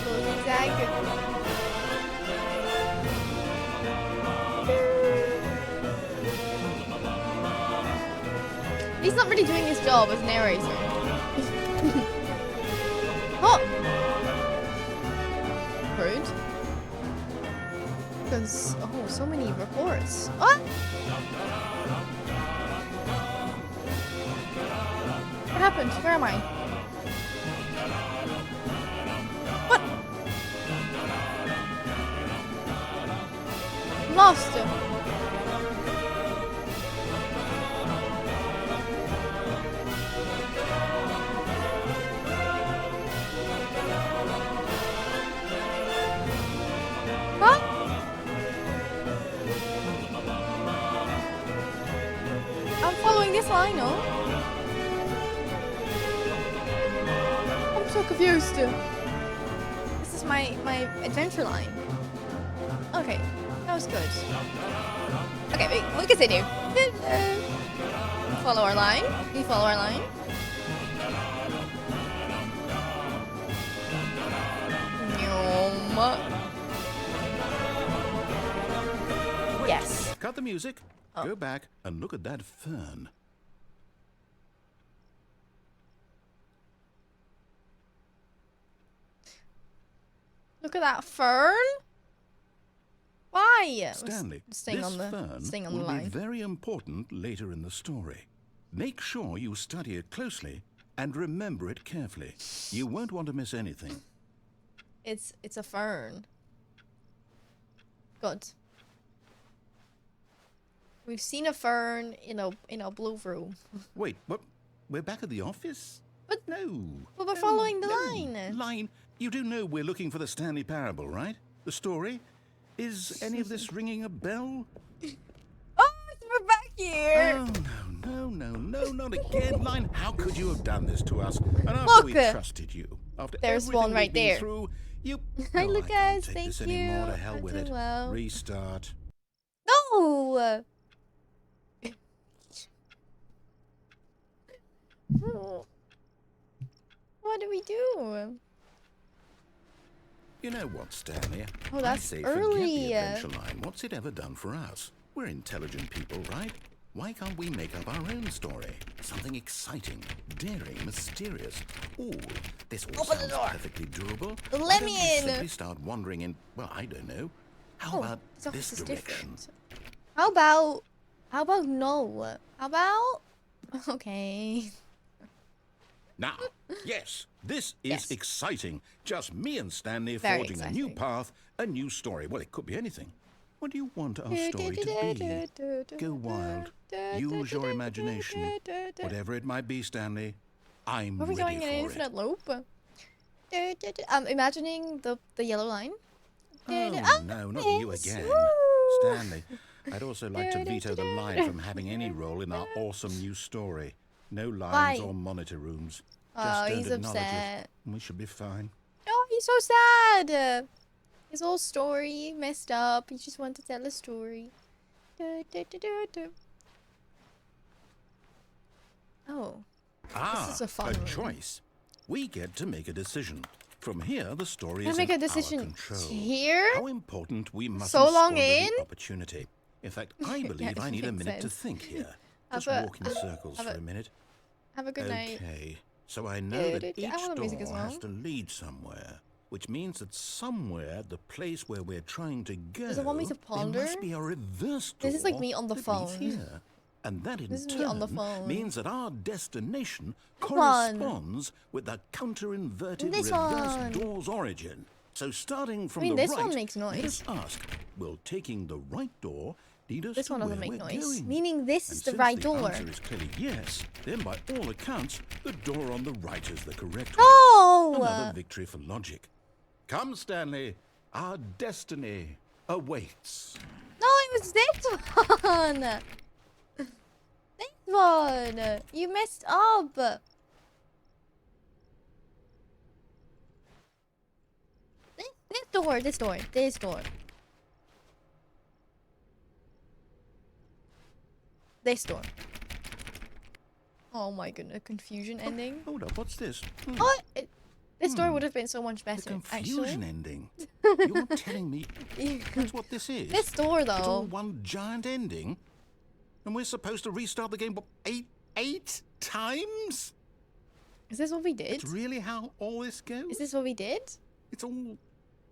Little zigzag. He's not really doing his job as narrator. Oh! Rude. Because, oh, so many reports. What? What happened? Where am I? What? I'm lost. Huh? I'm following this line, no? I'm so confused. This is my adventure line. Okay, that was good. Okay, wait, we continue. Follow our line. We follow our line. Yes.
Cut the music.
Oh.
Go back and look at that fern.
Look at that fern. Why?
Stanley,
Staying
this
on the
fern
staying on the
will be
line.
very important later in the story. Make sure you study it closely and remember it carefully. You won't want to miss anything.
It's a fern. Good. We've seen a fern in a blue room.
Wait, what? We're back at the office?
But-
no.
but we're
No,
following the
no.
line.
Line? You do know we're looking for the Stanley Parable, right? The story? Is any of this ringing a bell?
Oh, we're back here.
Oh, no, not again, Line. How could you have done this to us? And after
Look,
we trusted you, after
there's
everything
one right
we've been
there.
through, you...
Hi,
I
Lucas.
can't take
Thank
this
you.
anymore. To hell
I'm
with
doing
it.
well.
Restart.
No. What do we do?
You know what, Stanley?
Oh,
I
that's
say
early.
forget the adventure line. What's it ever done for us? We're intelligent people, right? Why can't we make up our own story? Something exciting, daring, mysterious. Ooh, this all
Open the
sounds
door.
perfectly doable.
Let
Why don't
me
we
in.
simply start wandering in, well, I don't know. How about
this office
this
is
direction?
different. How about no? How about okay.
Now, yes, this is
Yes.
exciting. Just me and Stanley
Very
forging a new
exciting.
path, a new story. Well, it could be anything. What do you want our story to be? Go wild. Use your imagination. Whatever it might be, Stanley, I'm
Are we
ready
going in an
for it.
infinite loop? I'm imagining the yellow line.
Oh, no, not you
Yes,
again.
woo.
Stanley, I'd also like to veto the line from having any role in our awesome new story. No lines
Why?
or monitor rooms.
Oh,
Just don't
he's
acknowledge
upset.
it, and we should be fine.
Oh, he's so sad. His whole story messed up. He just wanted to tell a story. Oh, this is a fun room.
choice. We get to make a decision. From here, the story
Can I
is
make
in
a decision
our control.
here?
How important we must
So long
squander
in?
the opportunity. In fact, I believe I need a
makes
minute to
sense.
think here.
Have
Just
a-
walk in circles for a minute.
Have a good night.
Okay, so I know that each
I want the music as
door has
well.
to lead somewhere, which means that somewhere, the place where we're trying to go,
Does it want me to ponder?
there must be a reverse door.
This is like me on the
that leads
phone.
here. And that in
This is me
turn
on the phone.
means that our destination
Come on.
corresponds with the counter-inverted
This
reverse
one.
door's origin. So starting from
I mean,
the
this
right,
one makes
let
noise.
us ask, will taking the right door lead us
This
to
one doesn't
where
make
we're
noise.
going?
Meaning this
And
is the
since
right
the
door.
answer is clearly yes, then by all accounts, the door on the right is the correct one. Another
No!
victory for logic. Come, Stanley, our destiny awaits.
No, it was this one! This one! You messed up! This door, this door, this door. This door. Oh my goodness, confusion ending.
Hold up, what's this?
Oh, this door would have been so much
The
better,
confusion
actually.
ending. You're telling me that's what this is?
This door,
It's all
though.
one giant ending? And we're supposed to restart the game, what, eight times?
Is this what we did?
It's really how all this goes?
Is this what we did?
It's all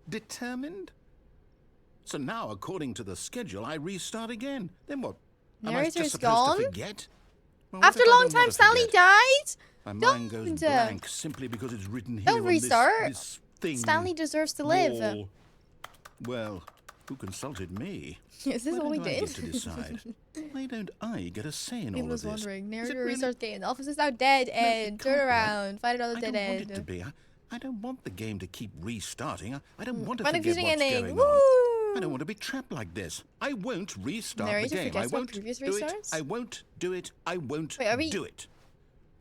determined? So now, according to the schedule, I restart again. Then what? Am I
Narrator
just
is
supposed
gone?
to forget? Well, what
After
if
a
I
long
don't
time,
want to
Stanley
forget?
died?
My mind goes
Don't.
blank simply because it's written here
Don't
on
restart.
this thing.
Stanley deserves to live.
wall. Well, who consulted me?
Is this
Why
what we
don't I
did?
get to decide? Why don't I get a say in
He
all
was
of this?
wondering.
Is it
Narrator
really-
restart game. The office is now dead end.
it
Turn
can't be.
around. Find another
I
dead
don't want it to
end.
be. I don't want the game to keep restarting. I don't want to
Fun
forget
confusing
what's
ending.
going on. I
Woo!
don't want to be trapped like this. I won't restart
Narrator
the game. I
forgets about
won't
previous
do it.
restarts?
I won't do it. I won't
Wait, are we-
do it.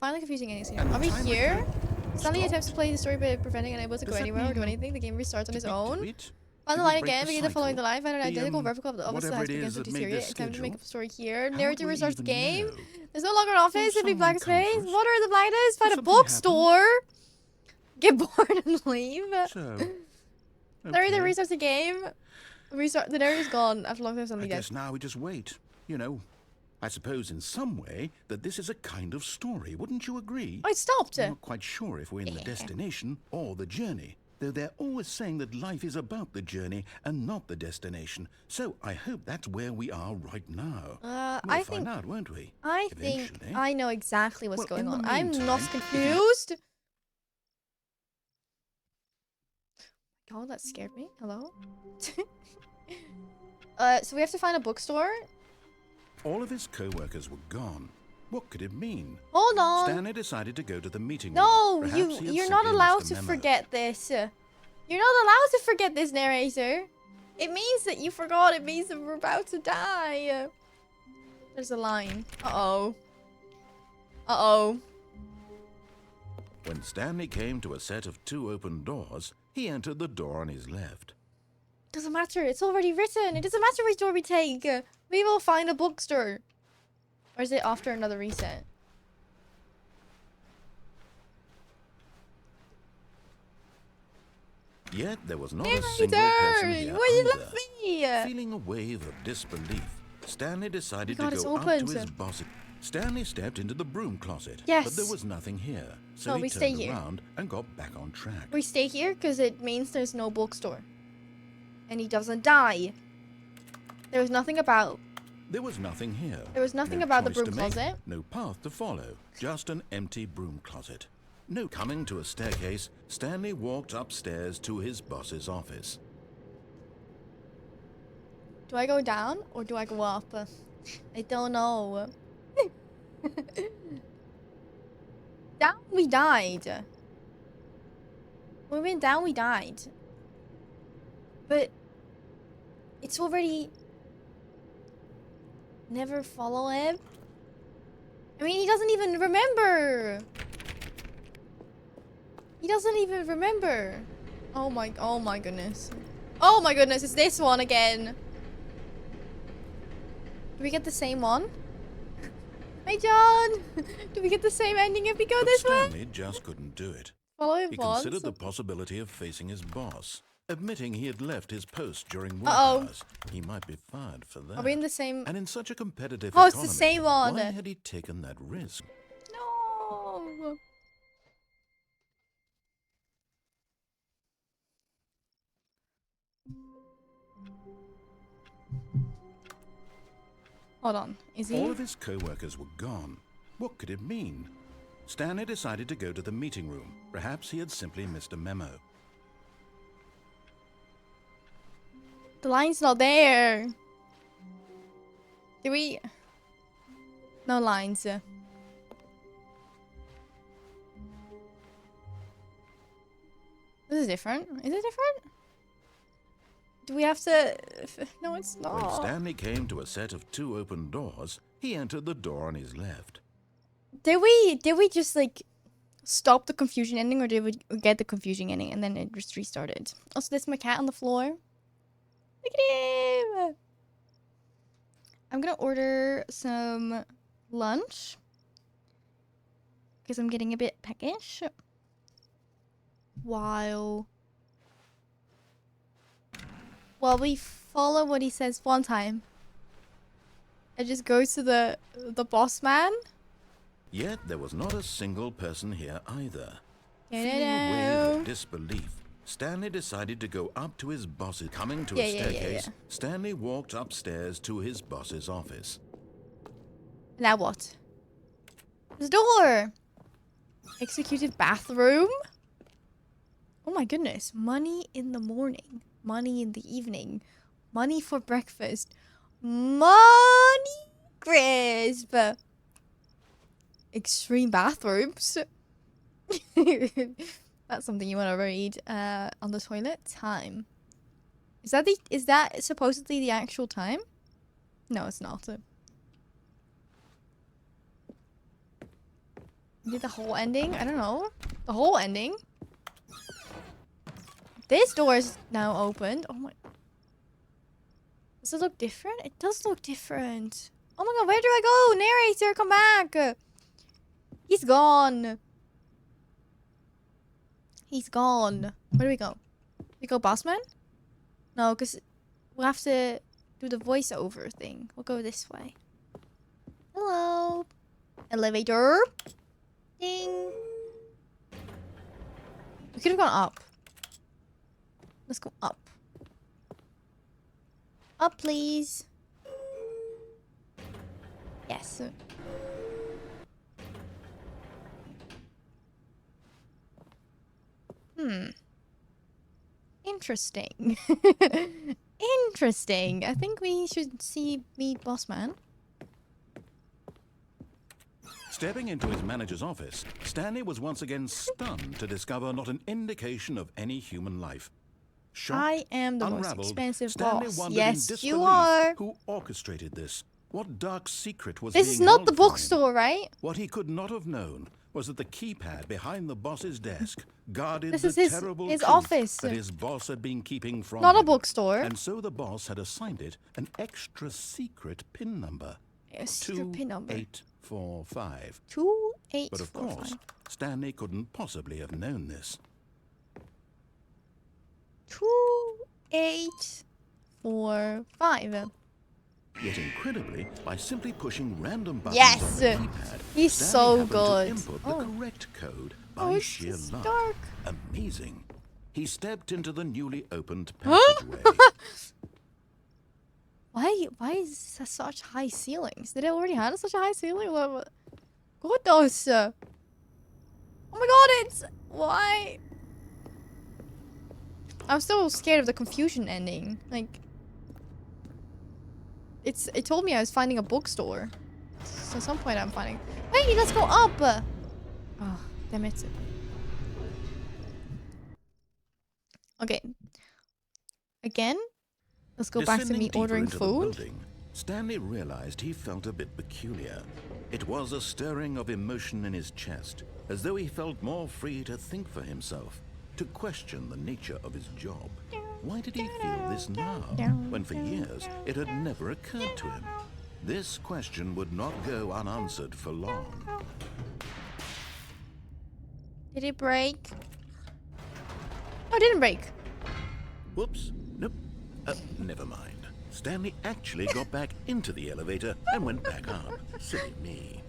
Finally confusing endings here. Are we
Time
here?
limit.
Stanley
Stop.
attempts to play the story by preventing and unable to
Does
go
that
anywhere or do
mean-
anything. The game restarts on
Did
its
we do
own.
it?
Find the
Did we
line
break
again,
the
begin to following
cycle?
the line, find an
The,
identical replica of the office
whatever
has
it
begun
is
to
that made
deteriorate.
this
Attempt to make
schedule?
up a story here.
How
Narrator
would we
restarts the
even
game.
know?
There's no longer an office,
Will
simply black
someone
space.
comfort?
Water the blinders, find a
something
bookstore. Get bored and leave.
So,
Narrator
okay.
restarts the game. Restart. The narrator's gone after a long time.
I
Somebody dead.
guess now we just wait. You know, I suppose in some way that this is a kind of story. Wouldn't you agree?
Oh, it stopped.
I'm not quite sure if we're in the destination or the journey, though they're always saying that life is about the journey and not the destination. So I hope that's where we are right now.
I
We'll
think-
find out, won't we?
I think
Eventually.
I know exactly what's
Well,
going
in the
on. I'm not
meantime,
confused. God, that scared me. Hello? So we have to find a bookstore?
All of his co-workers were gone. What could it mean?
Hold on.
Stanley decided to go to the meeting
No,
room. Perhaps he had
you're not
simply
allowed
missed a
to
memo.
forget this. You're not allowed to forget this, narrator. It means that you forgot. It means that we're about to die. There's a line. Uh-oh. Uh-oh.
When Stanley came to a set of 2 open doors, he entered the door on his left.
Doesn't matter. It's already written. It doesn't matter which door we take. We will find a bookstore. Or is it after another reset?
Yet there was not a single
Narrator!
person here
Why you
either.
left me?
Feeling a wave of disbelief, Stanley decided
God,
to
it's
go up
opened.
to his boss. Stanley stepped into the broom closet,
Yes.
but there was nothing here. So
No,
he
we stay
turned
here.
around and got back on track.
We stay here because it means there's no bookstore. And he doesn't die. There was nothing about...
There was nothing here.
There was nothing
No
about the
choice
broom
to make,
closet.
no path to follow, just an empty broom closet. No coming to a staircase, Stanley walked upstairs to his boss's office.
Do I go down or do I go up? I don't know. Down we died. When we went down we died. But It's already... Never follow him? I mean, he doesn't even remember! He doesn't even remember! Oh my goodness. Oh my goodness, it's this one again! Do we get the same one? Hey John! Do we get the same ending if we go
But
this way?
Stanley just couldn't do it.
Follow him
He
once.
considered the possibility of facing his boss. Admitting he had left his post during work
Uh-oh.
hours, he might be fired for that.
Are we in the same...
And in such a competitive
Oh, it's
economy,
the same one.
why had he taken that risk?
No! Hold on, is he?
All of his co-workers were gone. What could it mean? Stanley decided to go to the meeting room. Perhaps he had simply missed a memo.
The line's not there. Do we... No lines. This is different. Is it different? Do we have to... No, it's
When
not.
Stanley came to a set of 2 open doors, he entered the door on his left.
Did we just like stop the confusion ending, or did we get the confusion ending and then it just restarted? Also, there's my cat on the floor. Look at him! I'm gonna order some lunch because I'm getting a bit peckish. While we follow what he says one time, it just goes to the boss man.
Yet there was not a single person here either. Feeling a
Ta-da-da.
wave of disbelief, Stanley decided to go up to his boss's. Coming to a staircase, Stanley walked upstairs to his boss's office.
Now what? There's a door! Executive bathroom? Oh my goodness. Money in the morning. Money in the evening. Money for breakfast. Money crisp! Extreme bathrooms. That's something you want to read on the toilet. Time. Is that supposedly the actual time? No, it's not. Did the whole ending? I don't know. The whole ending? This door is now opened. Oh my... Does it look different? It does look different. Oh my god, where do I go? Narrator, come back! He's gone. He's gone. Where do we go? We go Bossman? No, because we'll have to do the voiceover thing. We'll go this way. Hello. Elevator. Ding. We could have gone up. Let's go up. Up, please. Yes. Interesting. Interesting. I think we should meet Bossman.
Stepping into his manager's office, Stanley was once again stunned to discover not an indication of any human life. Shocked,
I am the most
unraveled,
expensive
Stanley
boss.
wondered
Yes,
in
you
disbelief
are.
who orchestrated this. What dark secret was
This
being
is not
held
the
from him?
bookstore, right?
What he could not have known was that the keypad behind the boss's desk guarded
This
the
is his
terrible truth
office.
that his boss had been keeping from
Not a
him.
bookstore.
And so the boss had assigned it an extra secret PIN number.
A secret PIN number.
2845.
2845.
But of course, Stanley couldn't possibly have known this.
2845.
Yet incredibly, by simply pushing random buttons
Yes!
on the keypad,
He's
Stanley
so
happened
good.
to input the correct code by
Oh, it's
sheer
just
luck.
dark.
Amazing. He stepped into the newly opened
Huh?
passageway.
Why is there such high ceilings? Did it already have such a high ceiling? Goodness. Oh my god, it's... Why? I'm still scared of the confusion ending. Like... It told me I was finding a bookstore. So at some point I'm finding... Hey, let's go up! Oh, damn it. Okay. Again? Let's go back to
Descending
me
deeper
ordering
into the
food.
building, Stanley realized he felt a bit peculiar. It was a stirring of emotion in his chest, as though he felt more free to think for himself, to question the nature of his job. Why did he feel this now, when for years it had never occurred to him? This question would not go unanswered for long.
Did it break? Oh, it didn't break.
Whoops. Nope. Never mind. Stanley actually got back into the elevator and went back up. Silly me.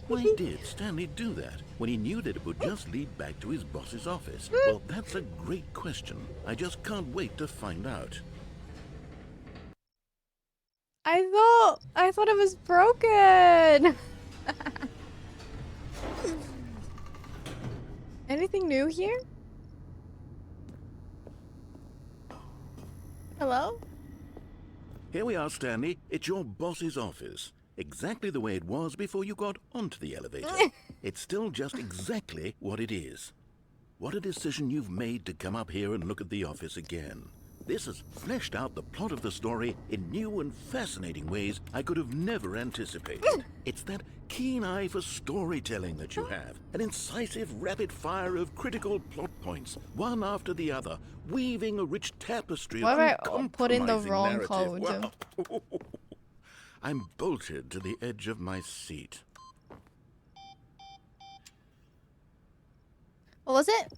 Why did Stanley do that when he knew that it would just lead back to his boss's office? Well, that's a great question. I just can't wait to find out.
I thought it was broken. Anything new here? Hello?
Here we are, Stanley. It's your boss's office. Exactly the way it was before you got onto the elevator. It's still just exactly what it is. What a decision you've made to come up here and look at the office again. This has fleshed out the plot of the story in new and fascinating ways I could have never anticipated. It's that keen eye for storytelling that you have. An incisive rapid fire of critical plot points, one after the other, weaving a rich tapestry
Why
of
have I put in the
uncompromising
wrong
narrative.
code?
Wow. I'm bolted to the edge of my seat.
What was it?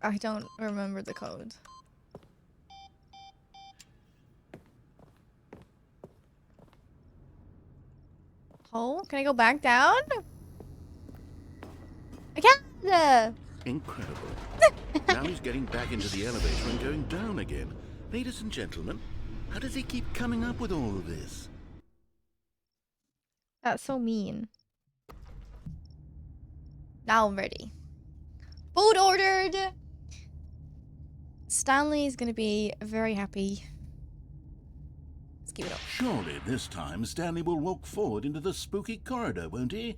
I don't remember the code. Oh, can I go back down? I can't!
Incredible. Now he's getting back into the elevator and going down again. Ladies and gentlemen, how does he keep coming up with all of this?
That's so mean. Now I'm ready. Food ordered! Stanley is gonna be very happy. Let's keep it up.
Surely this time Stanley will walk forward into the spooky corridor, won't he?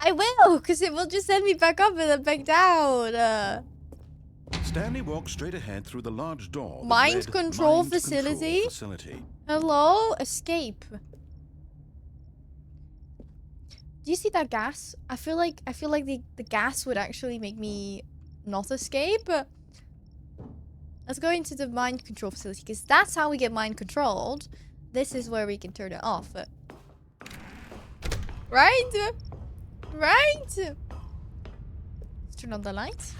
I will, because it will just send me back up and then back down.
Stanley walked straight ahead through the large door. that
Mind
read,
control
"Mind
facility?"
Facility.
Hello? Escape. Do you see that gas? I feel like the gas would actually make me not escape. Let's go into the mind control facility, because that's how we get mind controlled. This is where we can turn it off. Right? Right? Let's turn on the lights.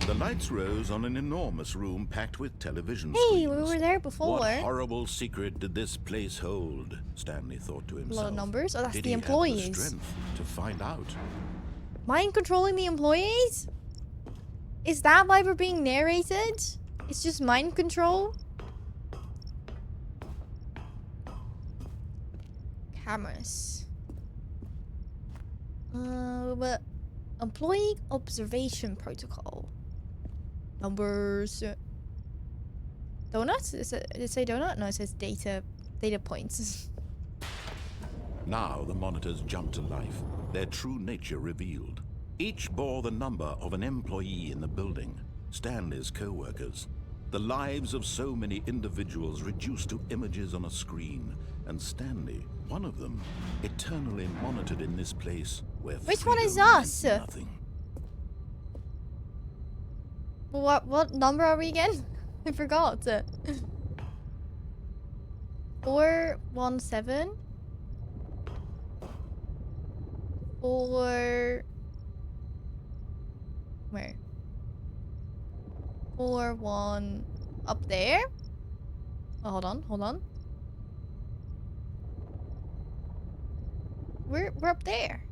The lights rose on an enormous room packed with television
Hey,
screens.
we were there before.
What horrible secret did this place hold? Stanley thought to
A
himself.
lot of numbers. Oh, that's
Did
the
he
employees.
have the strength to find out?
Mind controlling the employees? Is that why we're being narrated? It's just mind control? Cameras. But employee observation protocol. Numbers. Donuts? Does it say donut? No, it says data points.
Now the monitors jumped to life, their true nature revealed. Each bore the number of an employee in the building, Stanley's co-workers. The lives of so many individuals reduced to images on a screen, and Stanley, one of them, eternally monitored in this place where
Which one is
freedom meant
us?
nothing.
What number are we again? I forgot. 417. 4. Where? 4-1 up there. Oh, hold on. We're up there.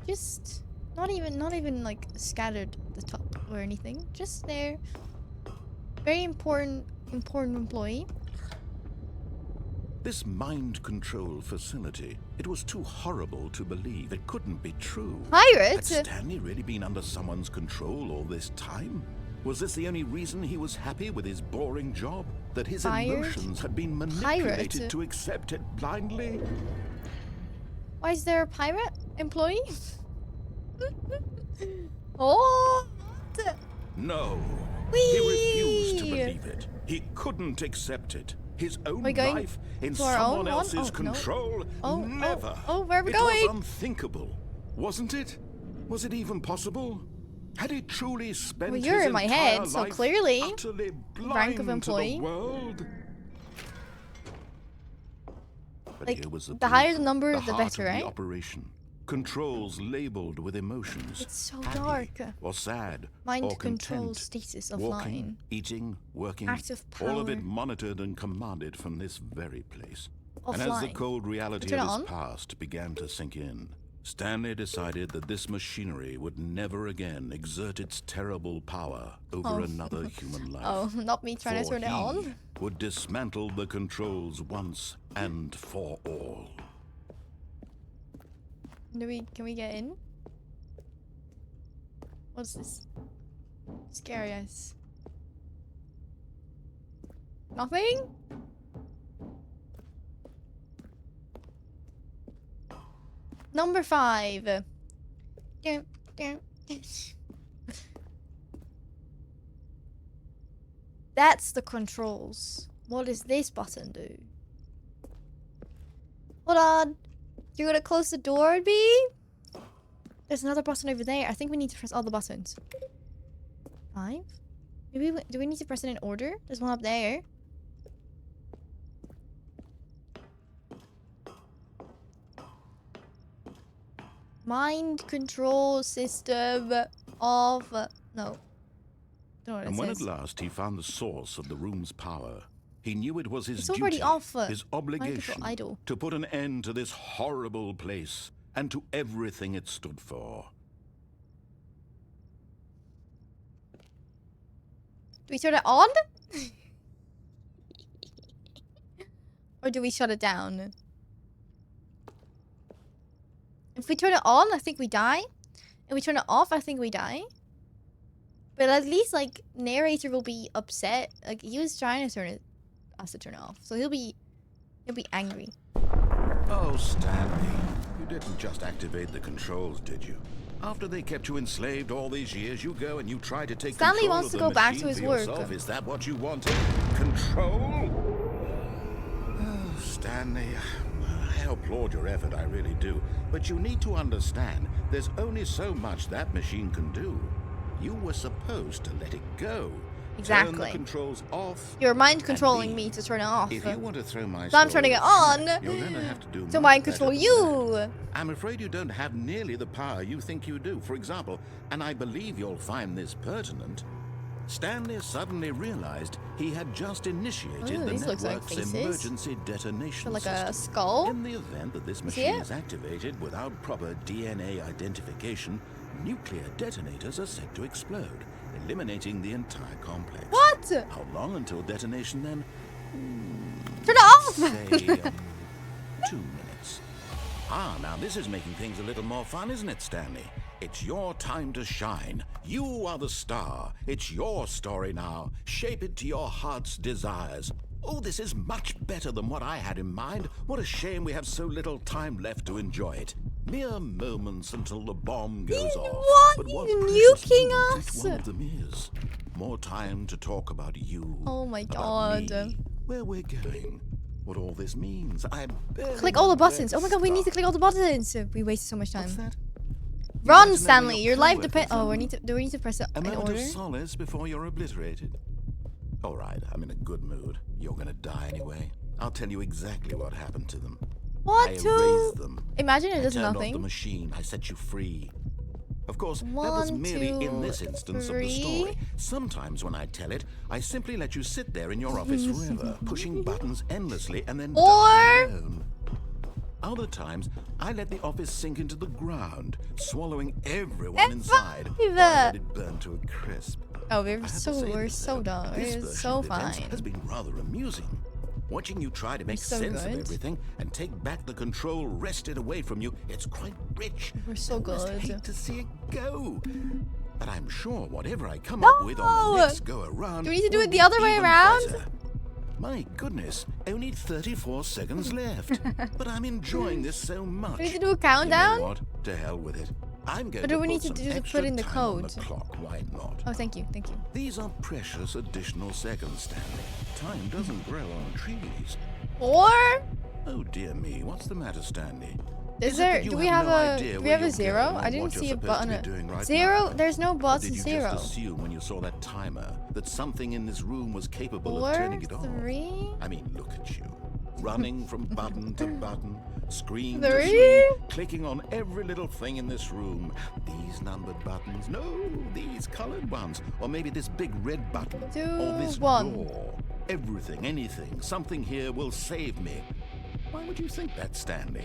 Just not even like scattered at the top or anything. Just there. Very important employee.
This mind control facility, it was too horrible to believe. It couldn't be true.
Pirate?
Had Stanley really been under someone's control all this time? Was this the only reason he was happy with his boring job? That his emotions had been manipulated to accept it blindly?
Why is there a pirate employee? Oh!
No.
Whee!
He refused to believe it. He couldn't accept it. His own
We're going
life in
to our
someone
own one?
else's
Oh, no.
control?
Oh,
Never.
oh, where are we
it
going?
was unthinkable, wasn't it? Was it even possible? Had he truly spent
Well, you're
his
in my
entire
head, so
life
clearly.
utterly blind
Rank of
to
employee.
the world? But
Like,
here was
the higher the
proof,
number, the
heart
better,
of
right?
The operation. Controls labeled with emotions.
It's so
happy
dark.
Or sad.
Mind
or
control
content.
status of
Walking,
line.
eating, working.
Active
All of
power.
it monitored and commanded from this very place. And as the
Offline.
cold reality
Turn
of
it
his
on?
past began to sink in, Stanley decided that this machinery would never again exert its terrible power over another human life.
Oh, not me trying to
For
turn it
he
on.
would dismantle the controls once and for all.
Can we get in? What's this? Scary eyes. Nothing? Number 5. That's the controls. What does this button do? Hold on. You're gonna close the door, B? There's another button over there. I think we need to press all the buttons. 5? Maybe do we need to press it in order? There's one up there. Mind control system of no. Don't know what it
And when at
says.
last he found the source of the room's power, he knew it was his
It's already
duty,
off.
his
Mind
obligation,
control idle.
to put an end to this horrible place and to everything it stood for.
Do we turn it on? Or do we shut it down? If we turn it on, I think we die. And we turn it off, I think we die. But at least, like, narrator will be upset. Like, he was trying to turn us to turn it off. So he'll be angry.
Oh, Stanley, you didn't just activate the controls, did you? After they kept you enslaved all these years, you go and you try to take
Stanley
control
wants
of
to
the
go back
machine
to his
for
work.
yourself. Is that what you wanted? Control? Oh, Stanley, I applaud your effort, I really do. But you need to understand, there's only so much that machine can do. You were supposed to let it go. Turn
Exactly.
the controls off.
You're mind controlling
and
me to turn it off.
If you want to throw my
So I'm turning it on
you're going to have to do
to
much
mind
better
control
than
you.
that. I'm afraid you don't have nearly the power you think you do. For example, and I believe you'll find this pertinent, Stanley suddenly realized he had just initiated
Ooh,
the
these looks like
network's
faces.
emergency detonation
Like
system.
a skull.
In the event that this
See
machine
it?
is activated without proper DNA identification, nuclear detonators are set to explode, eliminating the entire complex.
What?
How long until detonation then?
Turn it off.
Say, 2 minutes. Ah, now this is making things a little more fun, isn't it, Stanley? It's your time to shine. You are the star. It's your story now. Shape it to your heart's desires. Oh, this is much better than what I had in mind. What a shame we have so little time left to enjoy it. Mere moments until the bomb goes off.
What?
But what
He's
precious
nuking
moments
us.
each one of them is. More time to talk about you.
Oh my
about
God.
me, where we're going. What all this means. I barely
Click all the
know where
buttons. Oh my god, we need to
start.
click all the buttons. We wasted so much time.
What's that?
Run,
Imagine
Stanley.
having
Your
a
life
co-worker
depends. Oh,
from-
do we need to press it
A
in
moment
order?
of solace before you're obliterated. All right, I'm in a good mood. You're gonna die anyway. I'll tell you exactly what happened to them. I
What?
erased them.
Imagine it
I
does
turned off the
nothing.
machine. I set you free. Of course, that
1,
was merely in
2,
this instance
3.
of the story. Sometimes when I tell it, I simply let you sit there in your office forever, pushing buttons endlessly and then die
Or-
alone. Other times, I let the office sink into the ground, swallowing everyone inside, or I let it burn to a crisp.
Oh,
I have to say
we're
this,
so
though,
dumb.
this
We're
version
so
of events
fine.
has been rather amusing. Watching you try to make
so
sense
good.
of everything and take back the control wrested away from you, it's quite rich.
We're so
I almost
good.
hate to see it go. But I'm sure whatever I come up with on the
No!
next go around,
Do we need to do
will
it the
be
other way
even
around?
better. My goodness, only 34 seconds left. But I'm enjoying this so much.
Do we need to do a
You know
countdown?
what? To hell with it. I'm going
But
to
do we
put
need to
some
do the
extra
put in the
time on
code?
the clock. Why not?
Oh, thank you, thank you.
These are precious additional seconds, Stanley. Time doesn't grow on trees.
Or
Oh dear me, what's the matter, Stanley?
is
it
there?
that you
Do we
have
have
no
a?
idea
Do we
where
have a
you're
zero?
going or
I didn't
what
see
you're
a
supposed to
button.
be doing right
Zero.
now?
There's no
Or
bots.
did you
Zero.
just assume when you saw that timer that something in this room was capable of
Four,
turning it off?
3.
I mean, look at you. Running from button to button, screen to
3.
screen, clicking on every little thing in this room. These numbered buttons, no, these colored ones. Or maybe this big red button.
2,
or this
1.
door. Everything, anything, something here will save me. Why would you think that, Stanley?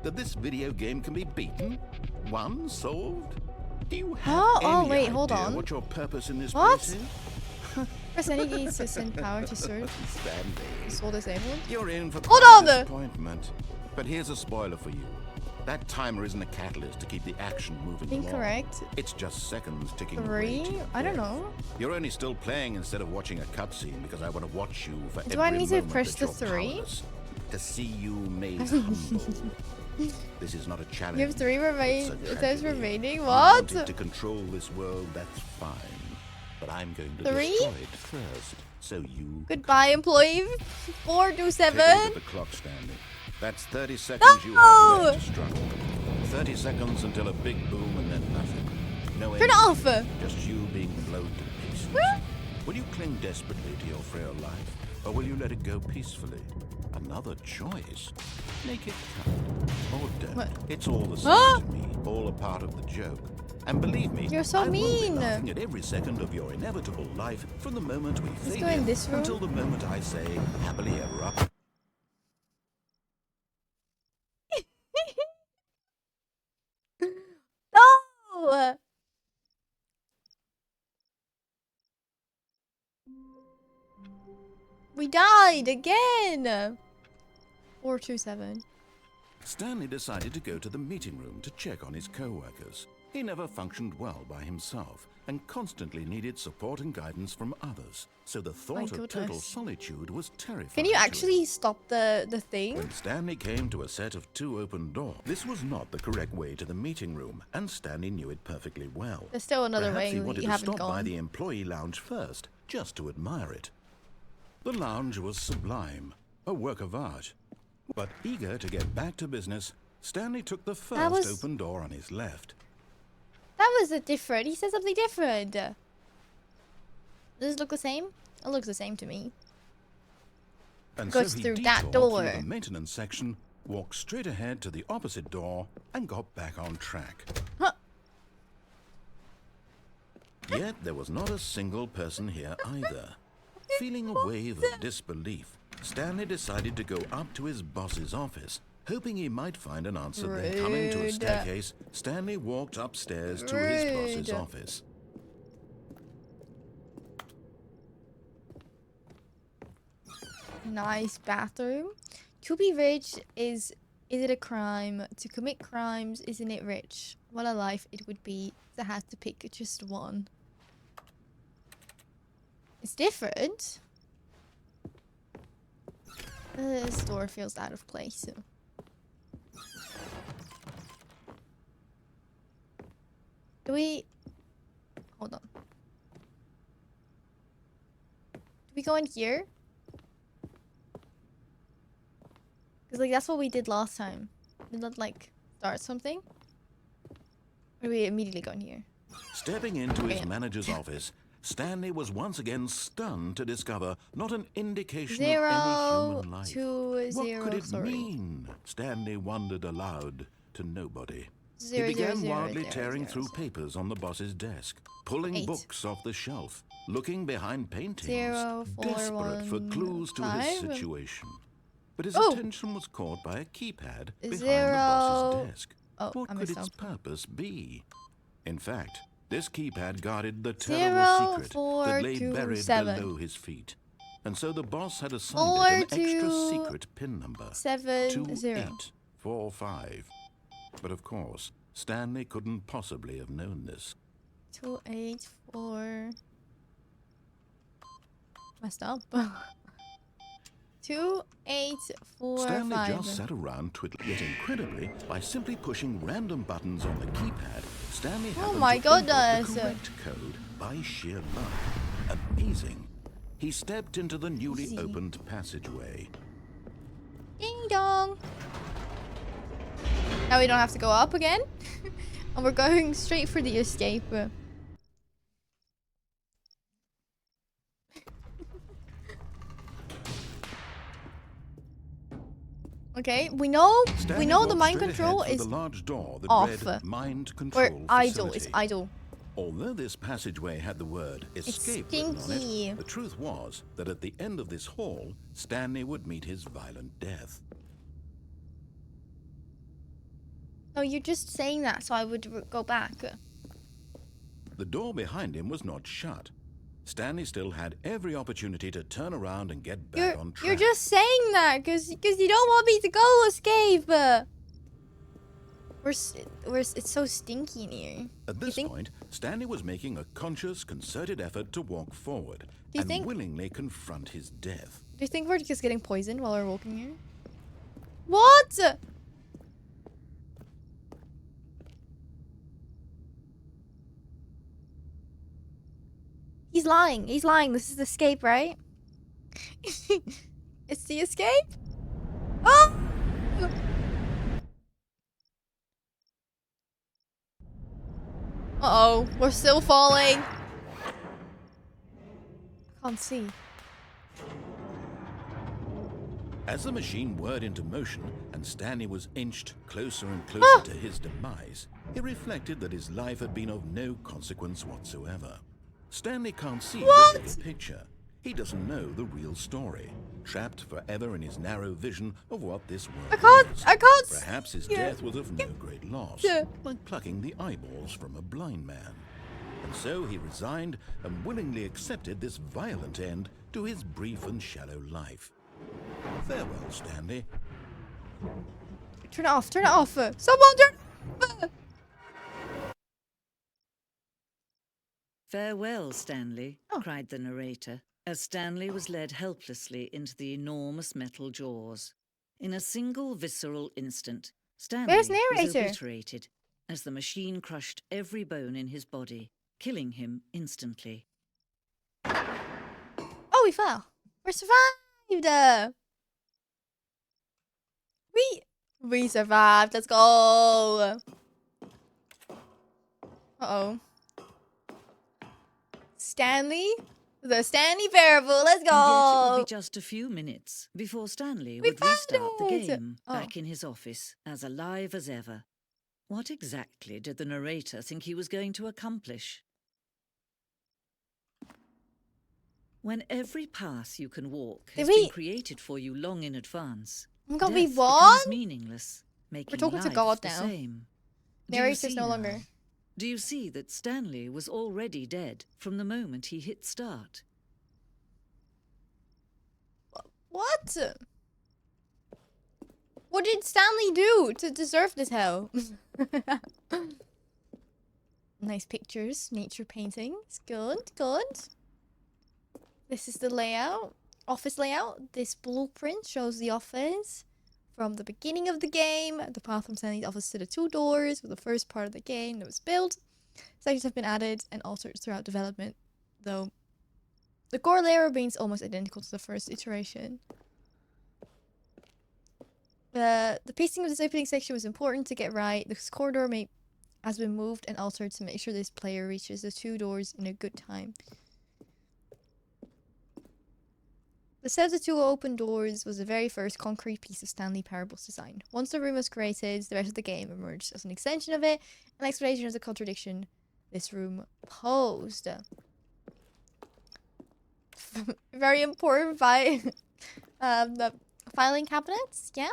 That this video game can be beaten? Won? Solved? Do you have any
wait,
idea
hold on.
what your purpose in this
What?
place is?
Press any keys to send power to sword.
Stanley.
Soul disabled.
You're in for
Hold
quite
on
a
there.
disappointment. But here's a spoiler for you. That timer isn't a catalyst to keep the action moving along.
Incorrect.
It's just seconds ticking away.
3.
to your
I don't
death.
know.
You're only still playing instead of watching a cutscene because I want to watch you for
Do
every
I need to
moment
press
that
the
you're
3?
powerless. To see you made humble. This is not a challenge.
You have 3
It's
remain.
a
It says
tragedy.
remaining.
You
What?
wanted to control this world, that's fine. But I'm going to
3?
destroy it first, so you
Goodbye, employee. 4 to
take a look
7.
at the clock, Stanley. That's 30 seconds you have left to struggle. 30 seconds until a big boom and then nothing. No
Turn it
end.
off.
Just you being blown to pieces. Will you cling desperately to your frail life, or will you let it go peacefully? Another choice. Make it count. Or don't.
What?
It's all the same
Huh?
to me. All a part of the joke. And believe me,
You're so
I will be
mean.
laughing at every second of your inevitable life from the moment we
Let's
fade
go in
in
this room.
until the moment I say happily ever up.
No. We died again. 4 to 7.
Stanley decided to go to the meeting room to check on his co-workers. He never functioned well by himself and constantly needed support and guidance from others, so the thought of total
goodness.
solitude was terrifying.
Can you
to him.
actually stop the thing?
When Stanley came to a set of 2 open doors, this was not the correct way to the meeting room, and Stanley knew it perfectly well.
There's still another
Perhaps
way
he
that
wanted
you
to
haven't
stop by
gone.
the employee lounge first, just to admire it. The lounge was sublime, a work of art. But eager to get back to business, Stanley took the first
was-
open door on his left.
That was a different. He said something different. Does this look the same? It looks the same to me.
And
Goes
so he
through that
detoured
door.
through the maintenance section, walked straight ahead to the opposite door, and got back on track.
Huh.
Yet there was not a single person here either. Feeling a wave of disbelief, Stanley decided to go up to his boss's office, hoping he might find an answer there. Coming to a
Rude.
staircase, Stanley walked upstairs to his boss's
Rude.
office.
Nice bathroom. To be rich is it a crime? To commit crimes, isn't it rich? What a life it would be to have to pick just one. It's different. This door feels out of place. Do we... Hold on. Do we go in here? Because, like, that's what we did last time. Did that, like, start something? Or do we immediately go in here?
Stepping into his
Okay.
manager's office, Stanley was once again stunned to discover not an indication of
0
any human life.
to
What
0,
could it
sorry.
mean? Stanley wondered aloud to nobody.
0,
he began
0,
wildly
0,
tearing
0,
through
0.
papers on the boss's desk, pulling
8.
books off the shelf, looking behind paintings,
0, 4,
desperate for
1,
clues to
5.
his situation. But his
Oh!
attention was caught by a keypad behind
0.
the boss's desk.
Oh,
What
I
could
messed
its
up.
purpose be? In fact, this keypad guarded the
0,
terrible secret
4,
that lay
2,
buried
7.
below his feet. And so the boss had
4,
assigned it an extra
2,
secret pin number.
7, 0.
2845. But of course, Stanley couldn't possibly have known this.
2, 8, 4. Messed up.
Stanley
2845.
just sat around twiddling. Yet incredibly, by simply pushing random buttons on the keypad, Stanley happened
my
to input
goodness.
the correct code by sheer luck. Amazing. He stepped into the newly
Easy.
opened passageway.
Ding dong. Now we don't have to go up again. And we're going straight for the escape. Okay, we know
Stanley
the
walked
mind
straight
control
ahead through
is
the large door that
off.
read Mind Control
or idle.
Facility.
It's idle.
Although this passageway had the word escape written on
stinky.
it, the truth was that at the end of this hall, Stanley would meet his violent death.
No, you're just saying that so I would go back.
The door behind him was not shut. Stanley still had every opportunity to turn around and get back on track.
You're just saying that because you don't want me to go escape. It's so stinky in here.
At this point, Stanley was making a conscious, concerted effort to walk forward and willingly confront his death.
Do you think we're just getting poisoned while we're walking here? What? He's lying. He's lying. This is the escape, right? It's the escape? Oh! Uh-oh. We're still falling. I can't see.
As the machine whirred into motion and Stanley was inched closer and closer to his demise, he reflected that his life had been of no consequence whatsoever. Stanley can't see the big picture. He doesn't know the real story, trapped forever in his narrow vision of what this world is.
I can't.
Perhaps his death was of no great loss, like plucking the eyeballs from a blind man. And so he resigned and willingly accepted this violent end to his brief and shallow life. Farewell, Stanley.
Turn it off. Turn it off. Someone turn it off.
Farewell, Stanley, cried the narrator, as Stanley was led helplessly into the enormous metal jaws. In a single visceral instant, Stanley was obliterated as the machine crushed every bone in his body, killing him instantly.
Oh, we fell. We survived. We survived. Let's go. Uh-oh. Stanley? The Stanley Parable. Let's go.
And yet it would be just a few minutes before Stanley would restart the game back in his office, as alive as ever. What exactly did the narrator think he was going to accomplish? When every path you can walk has been created for you long in advance, death becomes meaningless, making
We're talking to
life
God
the
now.
same.
Narrator's no longer.
Do you see that Stanley was already dead from the moment he hit start?
What? What did Stanley do to deserve this hell? Nice pictures, nature paintings. Good, good. This is the layout, office layout. This blueprint shows the office from the beginning of the game. The path from Stanley's office to the two doors were the first part of the game that was built. Sections have been added and altered throughout development, though the core layer remains almost identical to the first iteration. The pacing of this opening section was important to get right. This corridor has been moved and altered to make sure this player reaches the two doors in a good time. The set of the two open doors was the very first concrete piece of Stanley Parable's design. Once the room was created, the rest of the game emerged as an extension of it, an explanation of the contradiction this room posed. Very important by the filing cabinets. Yeah.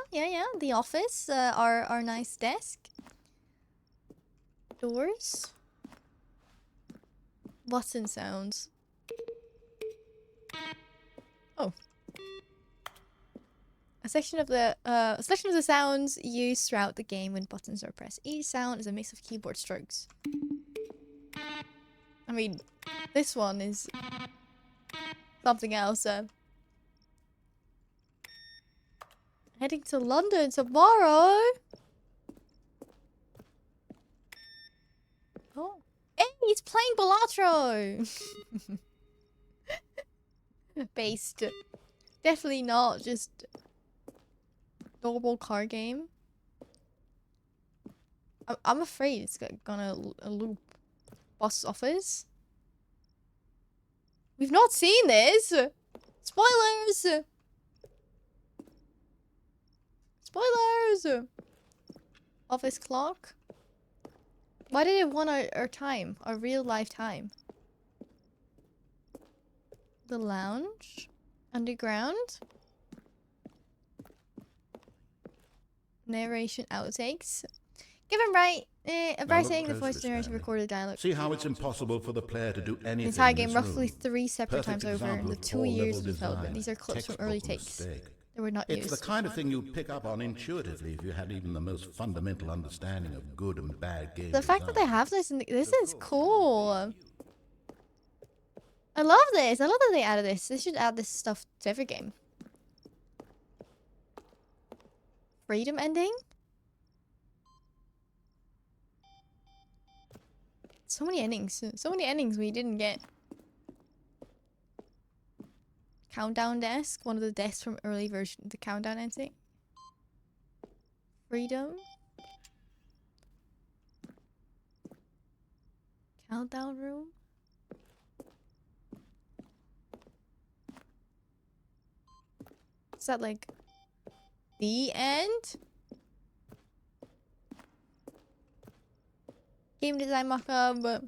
The office, our nice desk. Doors. Button sounds. Oh. A section of the sounds used throughout the game when buttons are pressed. Each sound is a mix of keyboard strokes. I mean, this one is something else. Heading to London tomorrow. Oh. Hey, he's playing Balatro. Based. Definitely not just normal car game. I'm afraid it's gonna loop boss office. We've not seen this. Spoilers. Spoilers. Office clock. Why did it want our time? Our real life time. The lounge. Underground. Narration outtakes. Given right, by saying the voice narration recorded dialogue.
See how it's impossible for the player to do anything.
The entire game
in this
roughly
room?
3 separate
Perfect
times over in the
example of
2 years of
all-level
development.
design,
These are clips from early
textbook
takes.
mistake.
They were not
It's
used.
the kind of thing you'd pick up on intuitively if you had even the most fundamental understanding of good and bad game
The fact that they
design.
have this, this is cool. I love this. I love that they added this. They should add this stuff to every game. Freedom ending? So many endings. So many endings we didn't get. Countdown desk. One of the desks from early version. The countdown ending. Freedom. Countdown room. Is that like the end? Game design mock-up.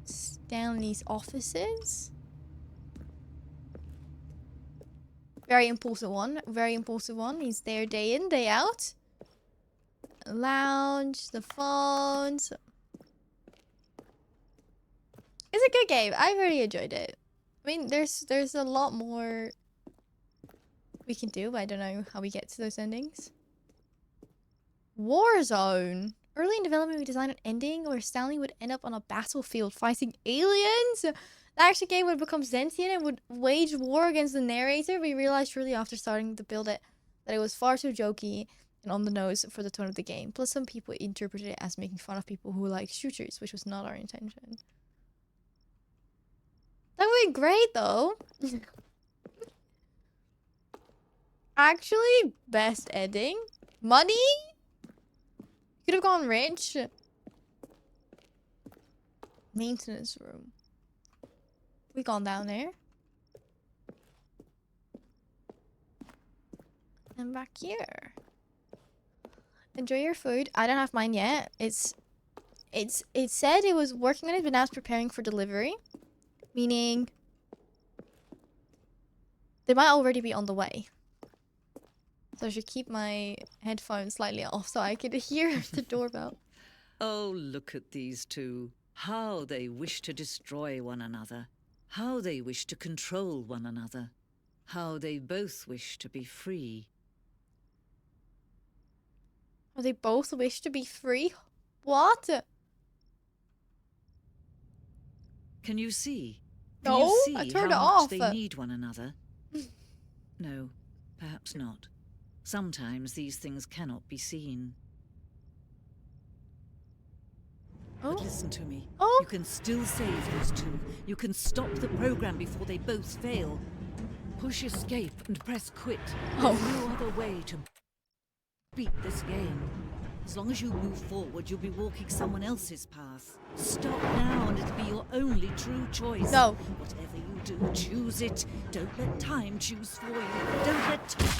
Stanley's offices. Very important one. Very important one. He's there day in, day out. Lounge, the phones. It's a good game. I really enjoyed it. I mean, there's a lot more we can do, but I don't know how we get to those endings. Warzone. Early in development, we designed an ending where Stanley would end up on a battlefield fighting aliens. The action game would become sentient and would wage war against the narrator. We realized shortly after starting to build it that it was far too jokey and on the nose for the tone of the game. Plus, some people interpreted it as making fun of people who like shooters, which was not our intention. That would be great, though. Actually, best ending. Money? Could have gone rich. Maintenance room. We gone down there. And back here. Enjoy your food. I don't have mine yet. It said it was working on it, but now it's preparing for delivery. Meaning they might already be on the way. So I should keep my headphones slightly off so I can hear the doorbell.
Oh, look at these two. How they wish to destroy one another. How they wish to control one another. How they both wish to be free.
Oh, they both wish to be free? What?
Can you see?
No,
Can you see
I turned
how
it
much
off.
they need one another? No, perhaps not. Sometimes these things cannot be seen.
Oh.
But listen to me.
Oh.
You can still save those two. You can stop the program before they both fail. Push escape and press quit. There's no other way to beat this game. As long as you move forward, you'll be walking someone else's path. Stop now and it'll be your only true choice.
No.
Whatever you do, choose it. Don't let time choose for you. Don't let time...